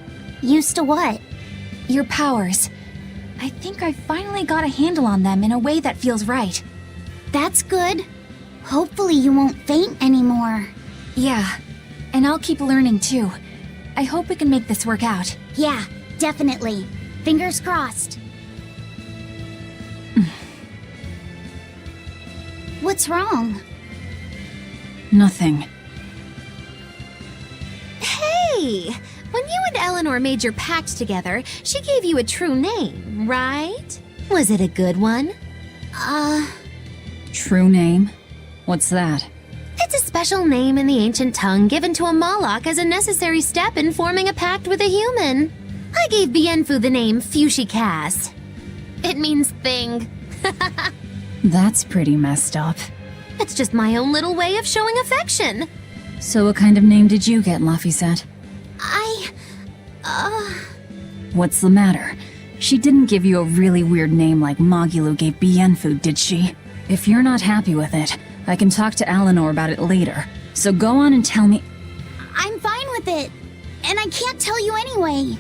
Used to what? Your powers. I think I finally got a handle on them in a way that feels right. That's good. Hopefully you won't faint anymore. Yeah, and I'll keep learning too. I hope we can make this work out. Yeah, definitely. Fingers crossed. What's wrong? Nothing. Hey! When you and Eleanor made your pact together, she gave you a true name, right? Was it a good one? True name? What's that? It's a special name in the ancient tongue given to a Moloch as a necessary step in forming a pact with a human. I gave Bienfu the name Fushicast. It means thing. That's pretty messed up. It's just my own little way of showing affection. So what kind of name did you get, Laphicet? What's the matter? She didn't give you a really weird name like Magulu gave Bienfu, did she? If you're not happy with it, I can talk to Eleanor about it later. So go on and tell me... I'm fine with it. And I can't tell you anyway.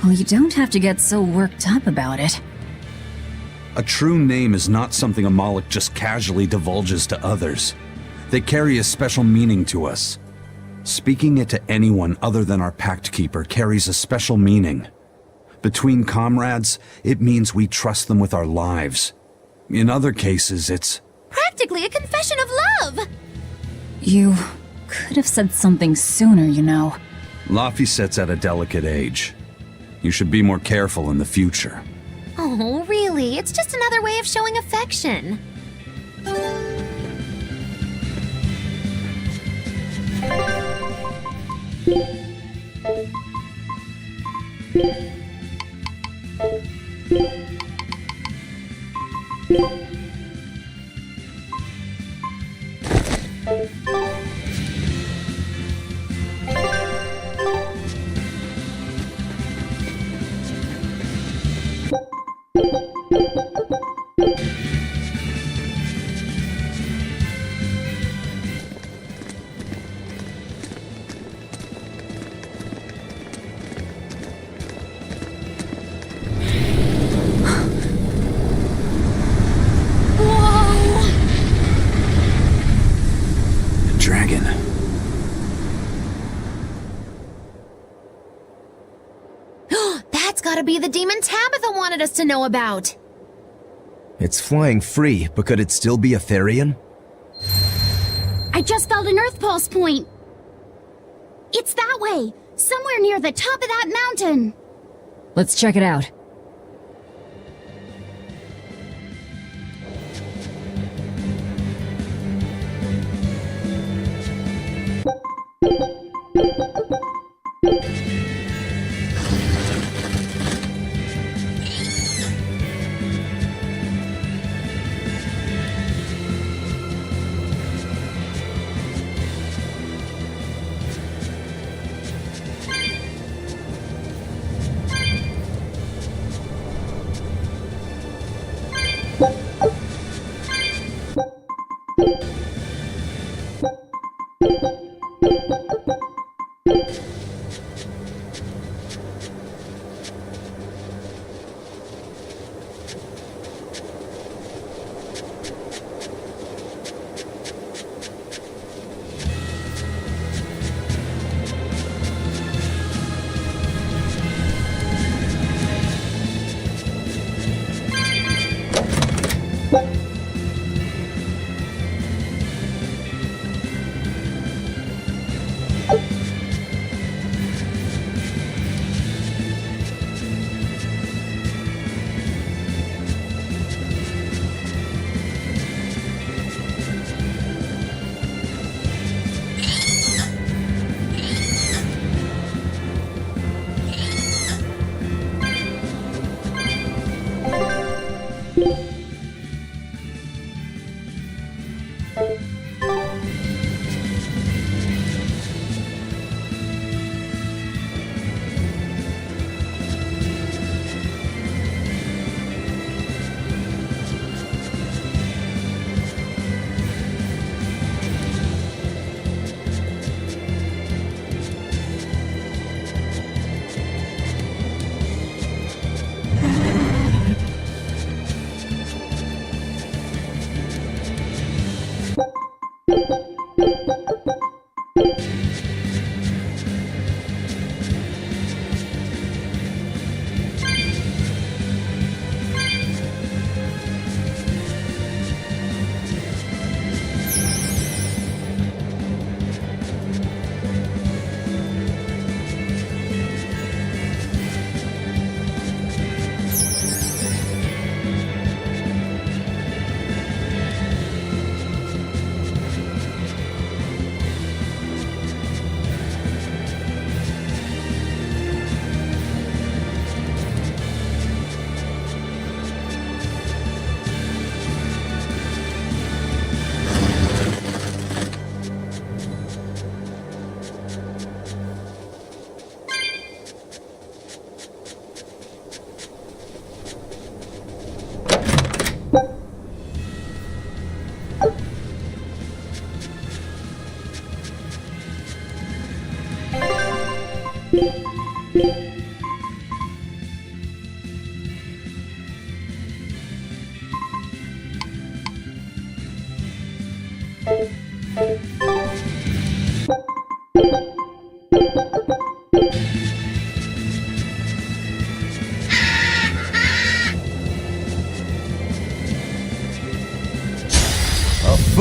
Well, you don't have to get so worked up about it. A true name is not something a Moloch just casually divulges to others. They carry a special meaning to us. Speaking it to anyone other than our Pact Keeper carries a special meaning. Between comrades, it means we trust them with our lives. In other cases, it's... Practically a confession of love! You could have said something sooner, you know. Laphicet's at a delicate age. You should be more careful in the future. Oh, really? It's just another way of showing affection. Dragon. That's gotta be the demon Tabitha wanted us to know about. It's flying free, but could it still be a Therian? I just felt an Earth Pulse point. It's that way, somewhere near the top of that mountain. Let's check it out.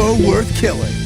foe worth killing.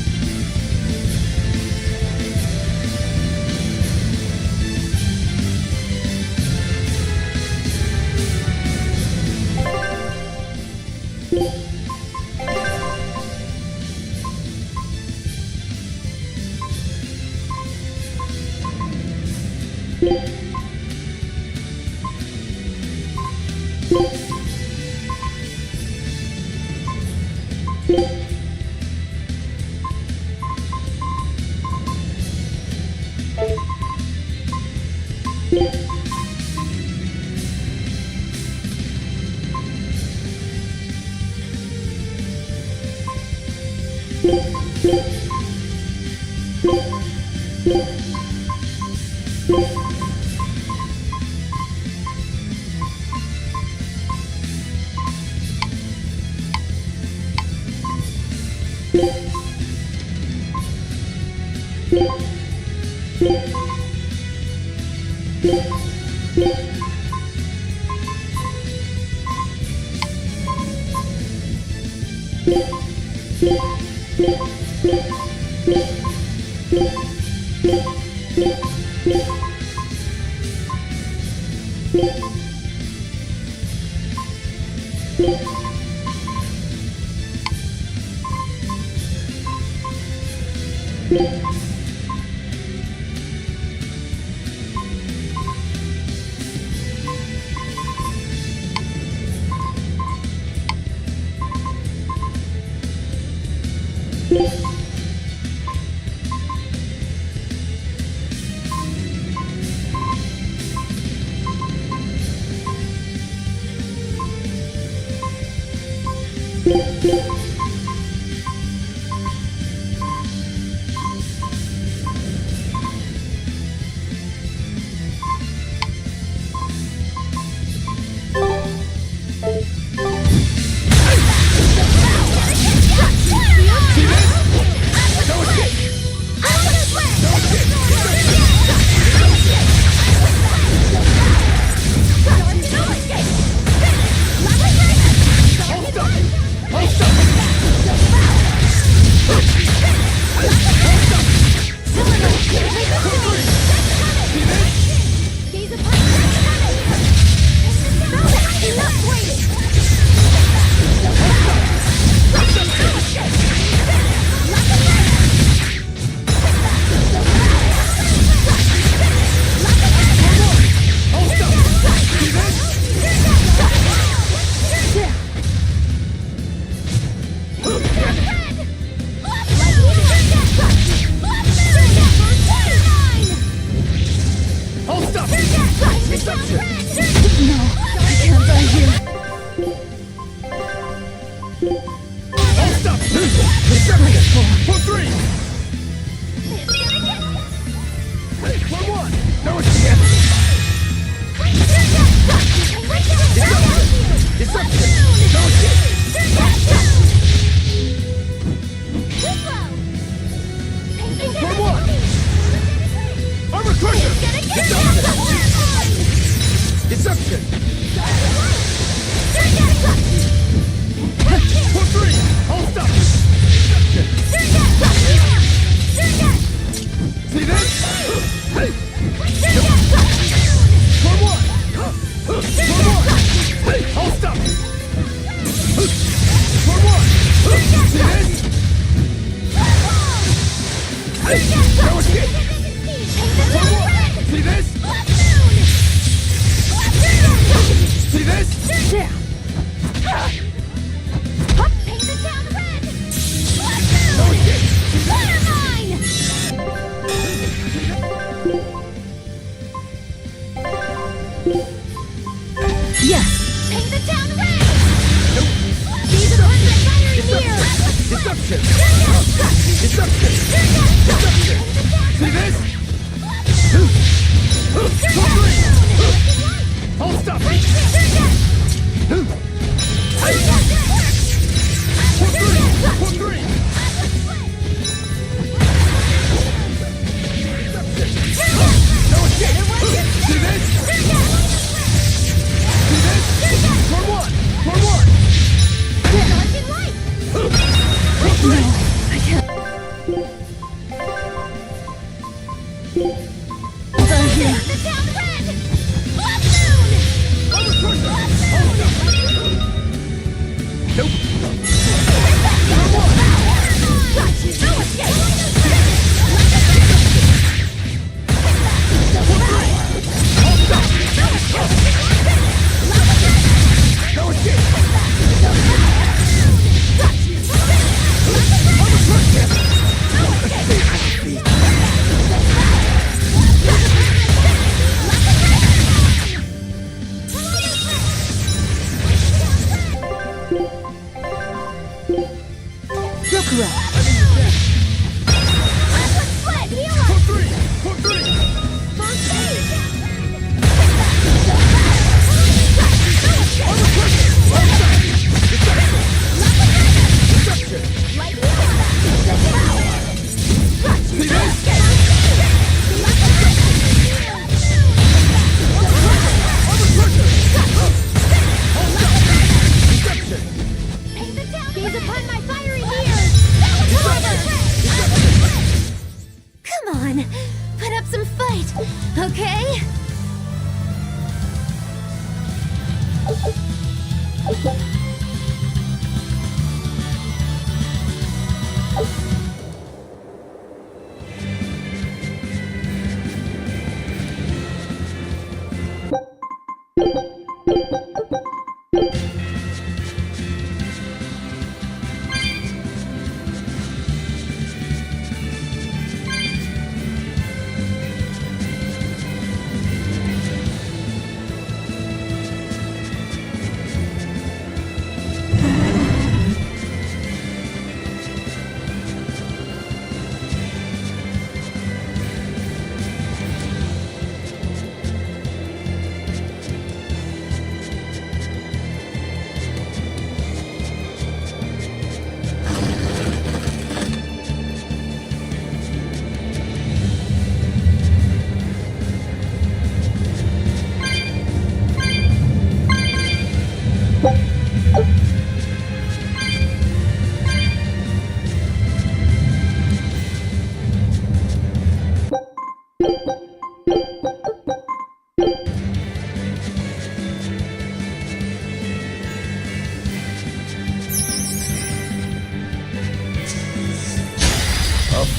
No.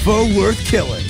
foe worth killing.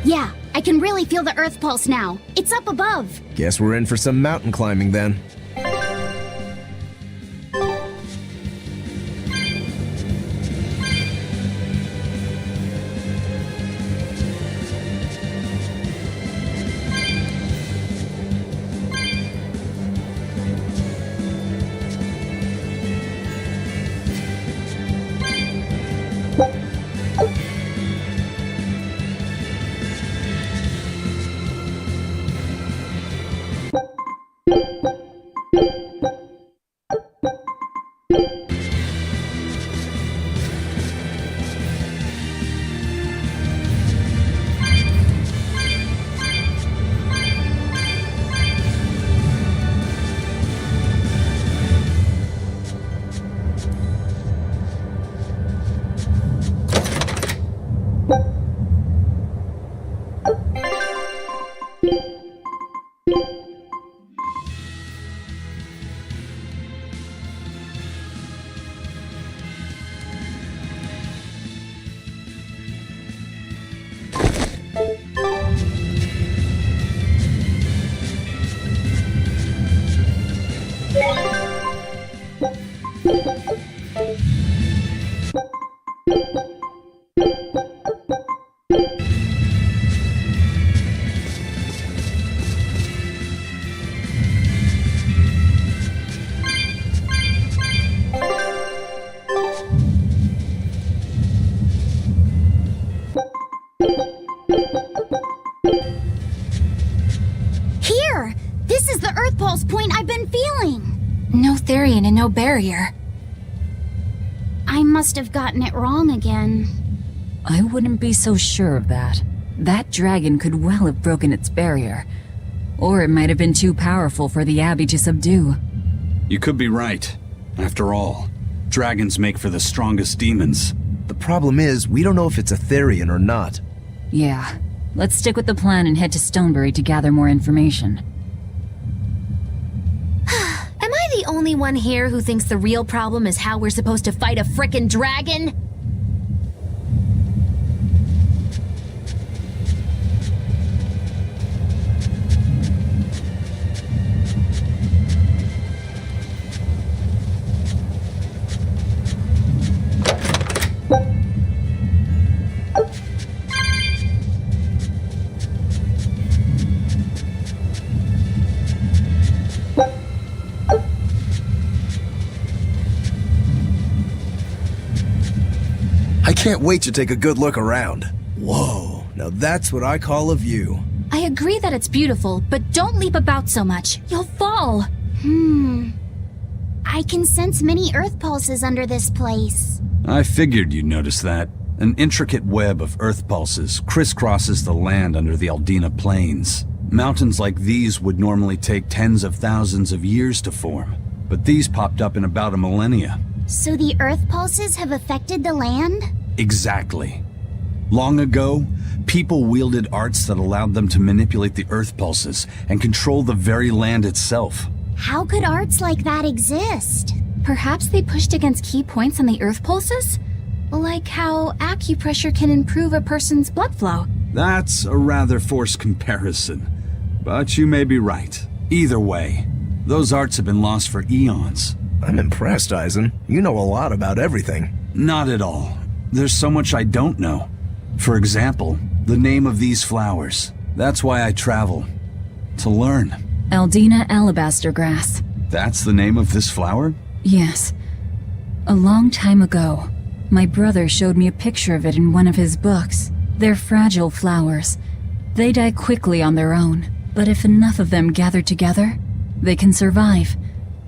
Yeah, I can really feel the Earth pulse now. It's up above. Guess we're in for some mountain climbing then. Here! This is the Earth pulse point I've been feeling! No Therian and no barrier. I must have gotten it wrong again. I wouldn't be so sure of that. That dragon could well have broken its barrier. Or it might have been too powerful for the Abbey to subdue. You could be right. After all, dragons make for the strongest demons. The problem is, we don't know if it's a Therian or not. Yeah. Let's stick with the plan and head to Stonebury to gather more information. Am I the only one here who thinks the real problem is how we're supposed to fight a frickin' dragon? I can't wait to take a good look around. Whoa, now that's what I call a view. I agree that it's beautiful, but don't leap about so much. You'll fall. I can sense many earth pulses under this place. I figured you'd notice that. An intricate web of earth pulses crisscrosses the land under the Aldina Plains. Mountains like these would normally take tens of thousands of years to form, but these popped up in about a millennia. So the earth pulses have affected the land? Exactly. Long ago, people wielded arts that allowed them to manipulate the earth pulses and control the very land itself. How could arts like that exist? Perhaps they pushed against key points on the earth pulses? Like how acupressure can improve a person's blood flow. That's a rather forced comparison, but you may be right. Either way, those arts have been lost for eons. I'm impressed, Eisen. You know a lot about everything. Not at all. There's so much I don't know. For example, the name of these flowers. That's why I travel. To learn. Aldina alabaster grass. That's the name of this flower? Yes. A long time ago, my brother showed me a picture of it in one of his books. They're fragile flowers. They die quickly on their own, but if enough of them gather together, they can survive.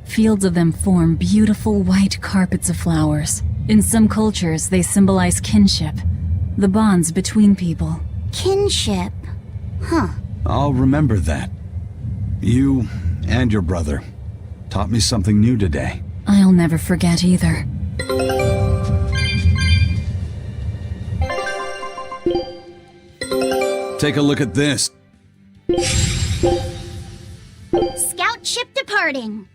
Fields of them form beautiful white carpets of flowers. In some cultures, they symbolize kinship, the bonds between people. Kinship? Huh. I'll remember that. You and your brother taught me something new today. I'll never forget either. Take a look at this. Scout ship departing.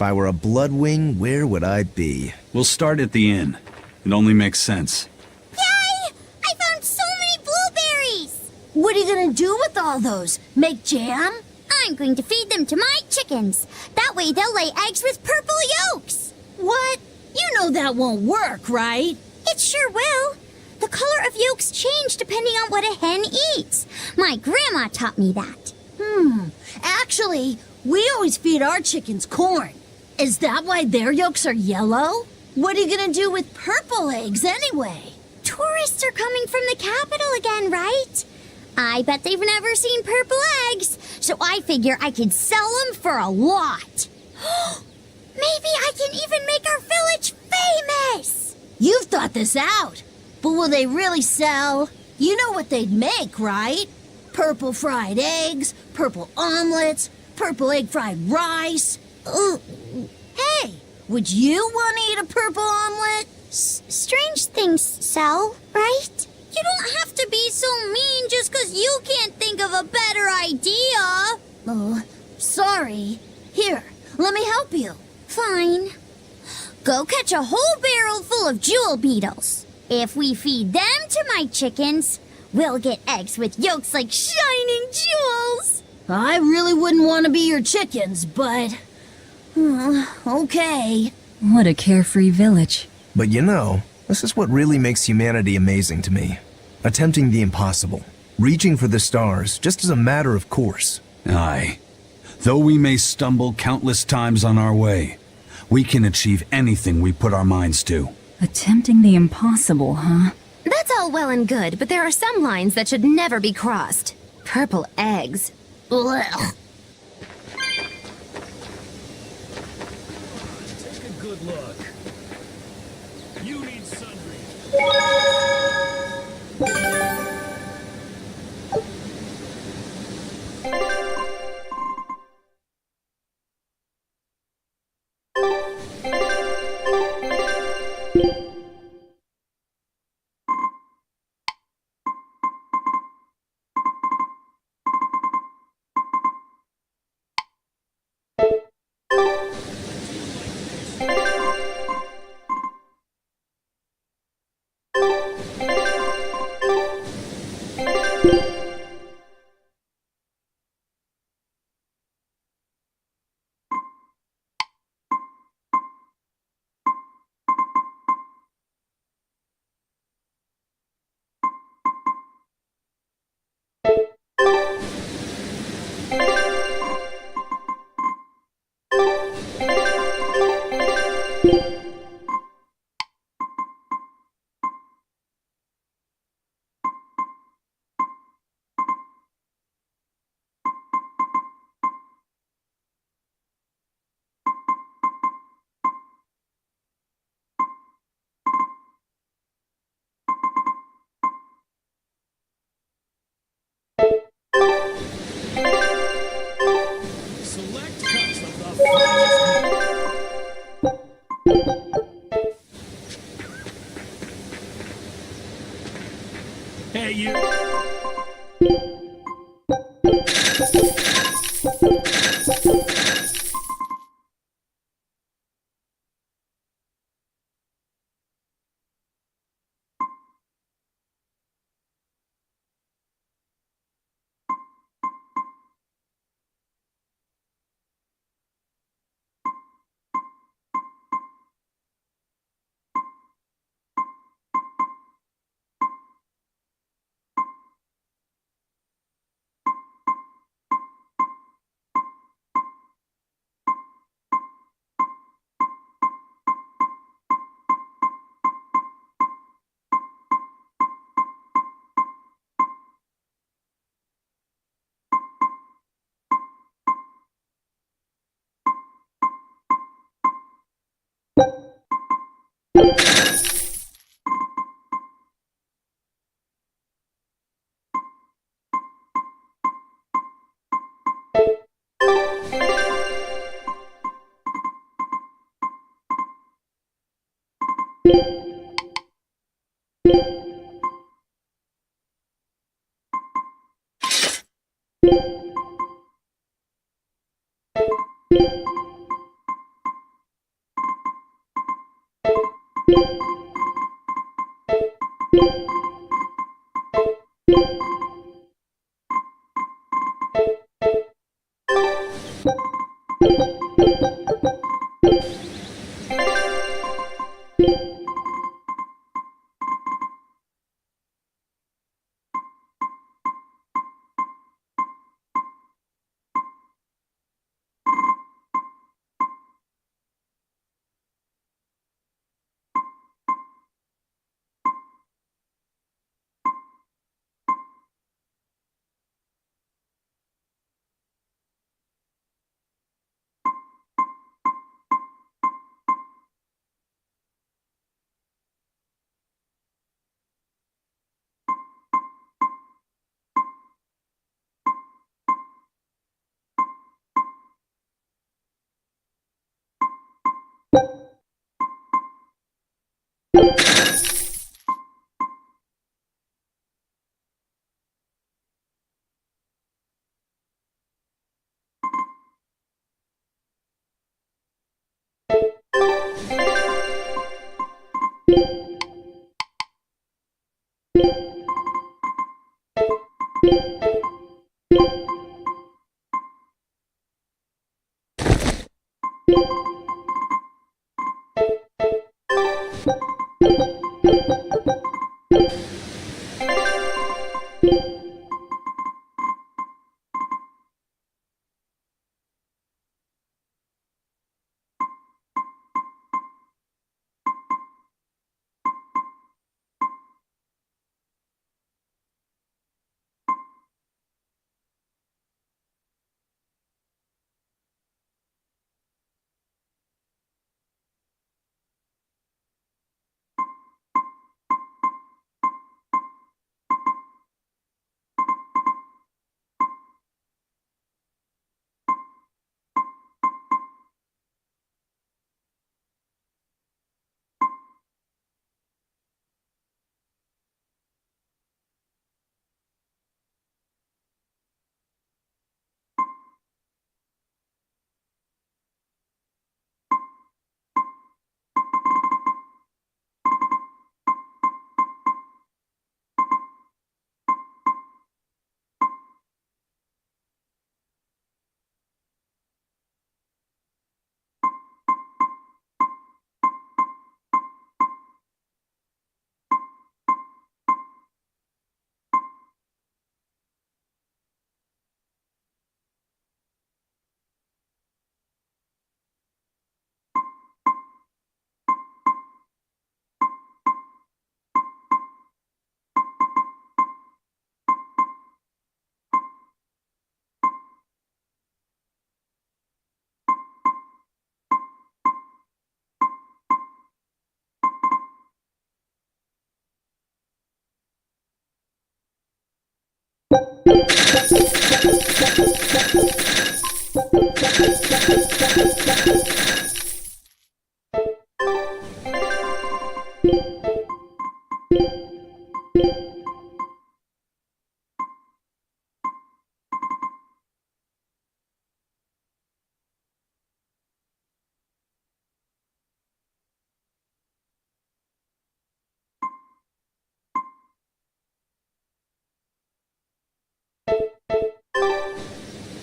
If I were a bloodwing, where would I be? We'll start at the inn. It only makes sense. Yay! I found so many blueberries! What are you gonna do with all those? Make jam? I'm going to feed them to my chickens. That way they'll lay eggs with purple yolks. What? You know that won't work, right? It sure will. The color of yolks change depending on what a hen eats. My grandma taught me that. Actually, we always feed our chickens corn. Is that why their yolks are yellow? What are you gonna do with purple eggs anyway? Tourists are coming from the capital again, right? I bet they've never seen purple eggs, so I figure I could sell them for a lot. Maybe I can even make our village famous! You've thought this out, but will they really sell? You know what they'd make, right? Purple fried eggs, purple omelets, purple egg fried rice. Hey, would you want to eat a purple omelet? Strange things sell, right? You don't have to be so mean just 'cause you can't think of a better idea. Oh, sorry. Here, let me help you. Fine. Go catch a whole barrel full of jewel beetles. If we feed them to my chickens, we'll get eggs with yolks like shining jewels. I really wouldn't want to be your chickens, but... okay. What a carefree village. But you know, this is what really makes humanity amazing to me. Attempting the impossible. Reaching for the stars, just as a matter of course. Aye. Though we may stumble countless times on our way, we can achieve anything we put our minds to. Attempting the impossible, huh? That's all well and good, but there are some lines that should never be crossed. Purple eggs. Ugh. Take a good look. You need sundry.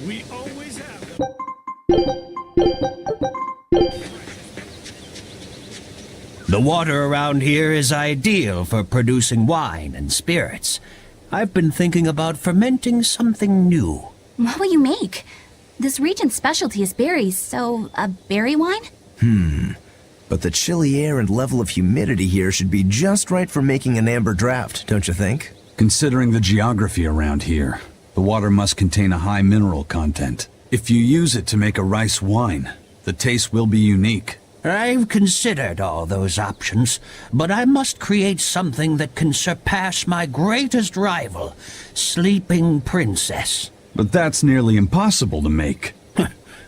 We always have. The water around here is ideal for producing wine and spirits. I've been thinking about fermenting something new. What will you make? This region's specialty is berries, so a berry wine? But the chilly air and level of humidity here should be just right for making an amber draft, don't you think? Considering the geography around here, the water must contain a high mineral content. If you use it to make a rice wine, the taste will be unique. I've considered all those options, but I must create something that can surpass my greatest rival, Sleeping Princess. But that's nearly impossible to make.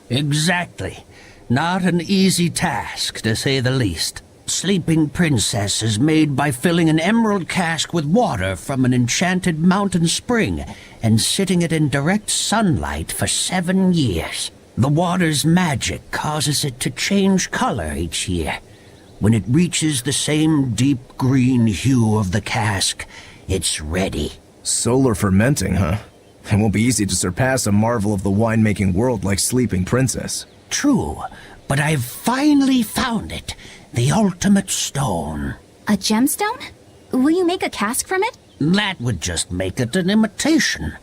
Exactly. Not an easy task, to say the least. Sleeping Princess is made by filling an emerald cask with water from an enchanted mountain spring and sitting it in direct sunlight for 7 years. The water's magic causes it to change color each year. When it reaches the same deep green hue of the cask, it's ready. Solar fermenting, huh? It won't be easy to surpass a marvel of the winemaking world like Sleeping Princess. true, but I've finally found it. The ultimate stone. A gemstone? Will you make a cask from it? That would just make it an imitation.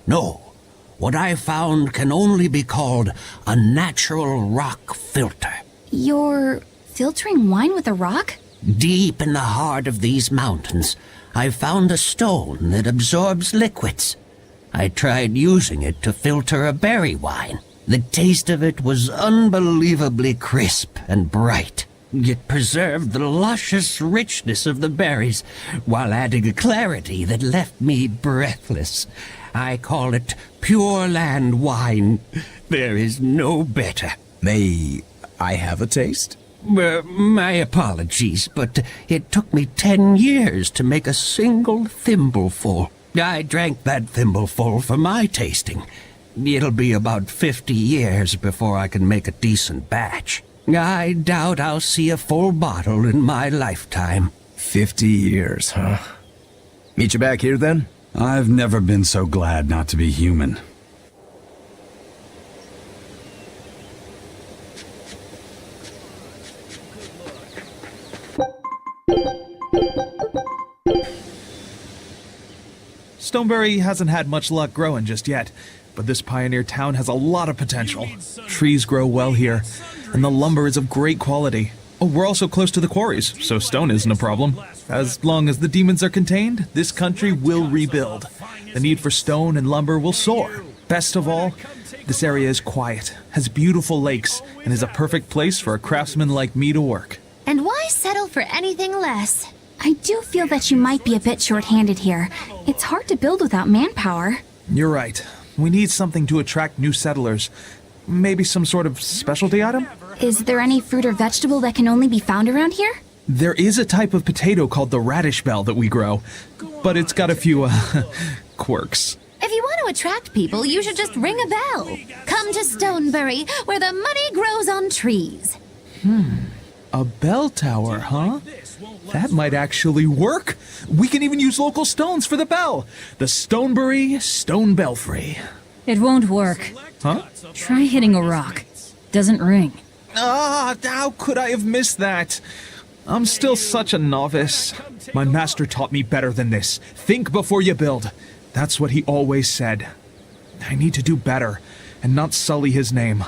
No, what I found can only be called a natural rock filter. You're filtering wine with a rock? Deep in the heart of these mountains, I found a stone that absorbs liquids. I tried using it to filter a berry wine. The taste of it was unbelievably crisp and bright. It preserved the luscious richness of the berries while adding a clarity that left me breathless. I call it Pure Land wine. There is no better. May I have a taste? My apologies, but it took me 10 years to make a single thimbleful. I drank that thimbleful for my tasting. It'll be about 50 years before I can make a decent batch. I doubt I'll see a full bottle in my lifetime. 50 years, huh? Meet you back here, then? I've never been so glad not to be human. Stoneberry hasn't had much luck growing just yet, but this pioneer town has a lot of potential. Trees grow well here, and the lumber is of great quality. Oh, we're also close to the quarries, so stone isn't a problem. As long as the demons are contained, this country will rebuild. The need for stone and lumber will soar. Best of all, this area is quiet, has beautiful lakes, and is a perfect place for a craftsman like me to work. And why settle for anything less? I do feel that you might be a bit short-handed here. It's hard to build without manpower. You're right. We need something to attract new settlers. Maybe some sort of specialty item? Is there any fruit or vegetable that can only be found around here? There is a type of potato called the radish bell that we grow, but it's got a few, quirks. If you want to attract people, you should just ring a bell. Come to Stoneberry, where the money grows on trees. A bell tower, huh? That might actually work. We can even use local stones for the bell. The Stoneberry Stone Belfry. It won't work. Huh? Try hitting a rock. Doesn't ring. Ah, how could I have missed that? I'm still such a novice. My master taught me better than this. Think before you build. That's what he always said. I need to do better and not sully his name.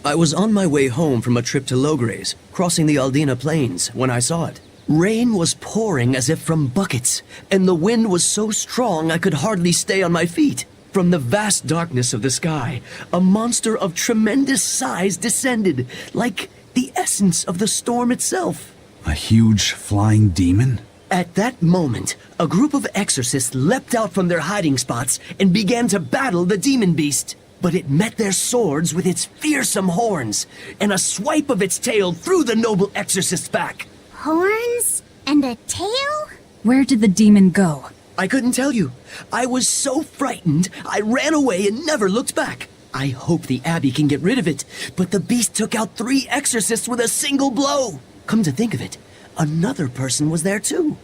I was on my way home from a trip to Logres, crossing the Aldina Plains, when I saw it. Rain was pouring as if from buckets, and the wind was so strong I could hardly stay on my feet. From the vast darkness of the sky, a monster of tremendous size descended, like the essence of the storm itself. A huge flying demon? At that moment, a group of exorcists leapt out from their hiding spots and began to battle the demon beast. But it met their swords with its fearsome horns, and a swipe of its tail threw the noble exorcist's back. Horns? And a tail? Where did the demon go? I couldn't tell you. I was so frightened, I ran away and never looked back. I hope the Abbey can get rid of it, but the beast took out 3 exorcists with a single blow. Come to think of it, another person was there too.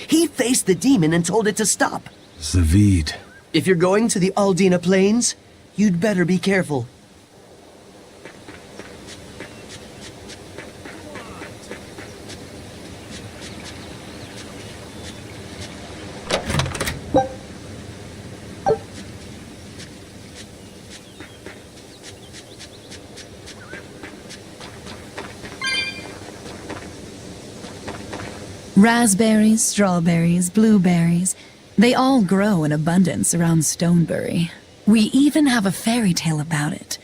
He faced the demon and told it to stop. Zavid. If you're going to the Aldina Plains, you'd better be careful. Raspberries, strawberries, blueberries, they all grow in abundance around Stoneberry. We even have a fairy tale about it.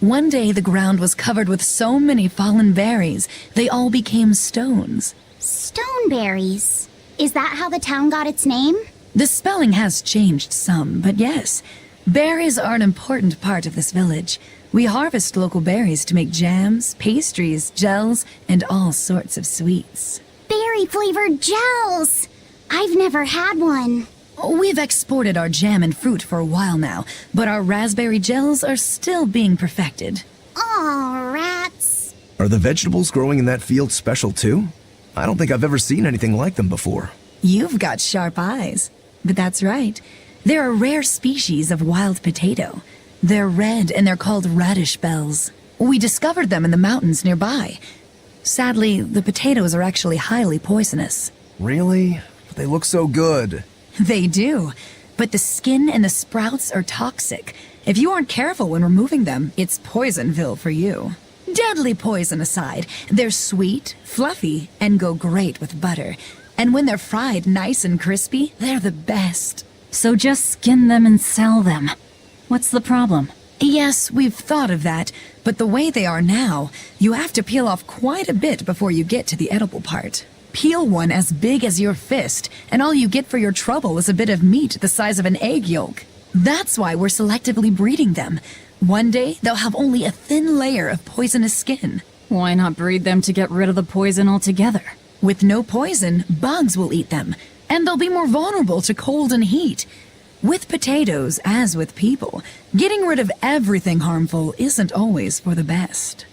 One day the ground was covered with so many fallen berries, they all became stones. Stoneberries. Is that how the town got its name? The spelling has changed some, but yes. Berries are an important part of this village. We harvest local berries to make jams, pastries, gels, and all sorts of sweets. Berry-flavored gels! I've never had one. We've exported our jam and fruit for a while now, but our raspberry gels are still being perfected. Aw, rats. Are the vegetables growing in that field special too? I don't think I've ever seen anything like them before. You've got sharp eyes. But that's right. They're a rare species of wild potato. They're red and they're called radish bells. We discovered them in the mountains nearby. Sadly, the potatoes are actually highly poisonous. Really? They look so good. They do. But the skin and the sprouts are toxic. If you aren't careful when removing them, it's Poisonville for you. Deadly poison aside, they're sweet, fluffy, and go great with butter. And when they're fried nice and crispy, they're the best. So just skin them and sell them. What's the problem? Yes, we've thought of that, but the way they are now, you have to peel off quite a bit before you get to the edible part. Peel one as big as your fist, and all you get for your trouble is a bit of meat the size of an egg yolk. That's why we're selectively breeding them. One day, they'll have only a thin layer of poisonous skin. Why not breed them to get rid of the poison altogether? With no poison, bugs will eat them, and they'll be more vulnerable to cold and heat. With potatoes, as with people, getting rid of everything harmful isn't always for the best.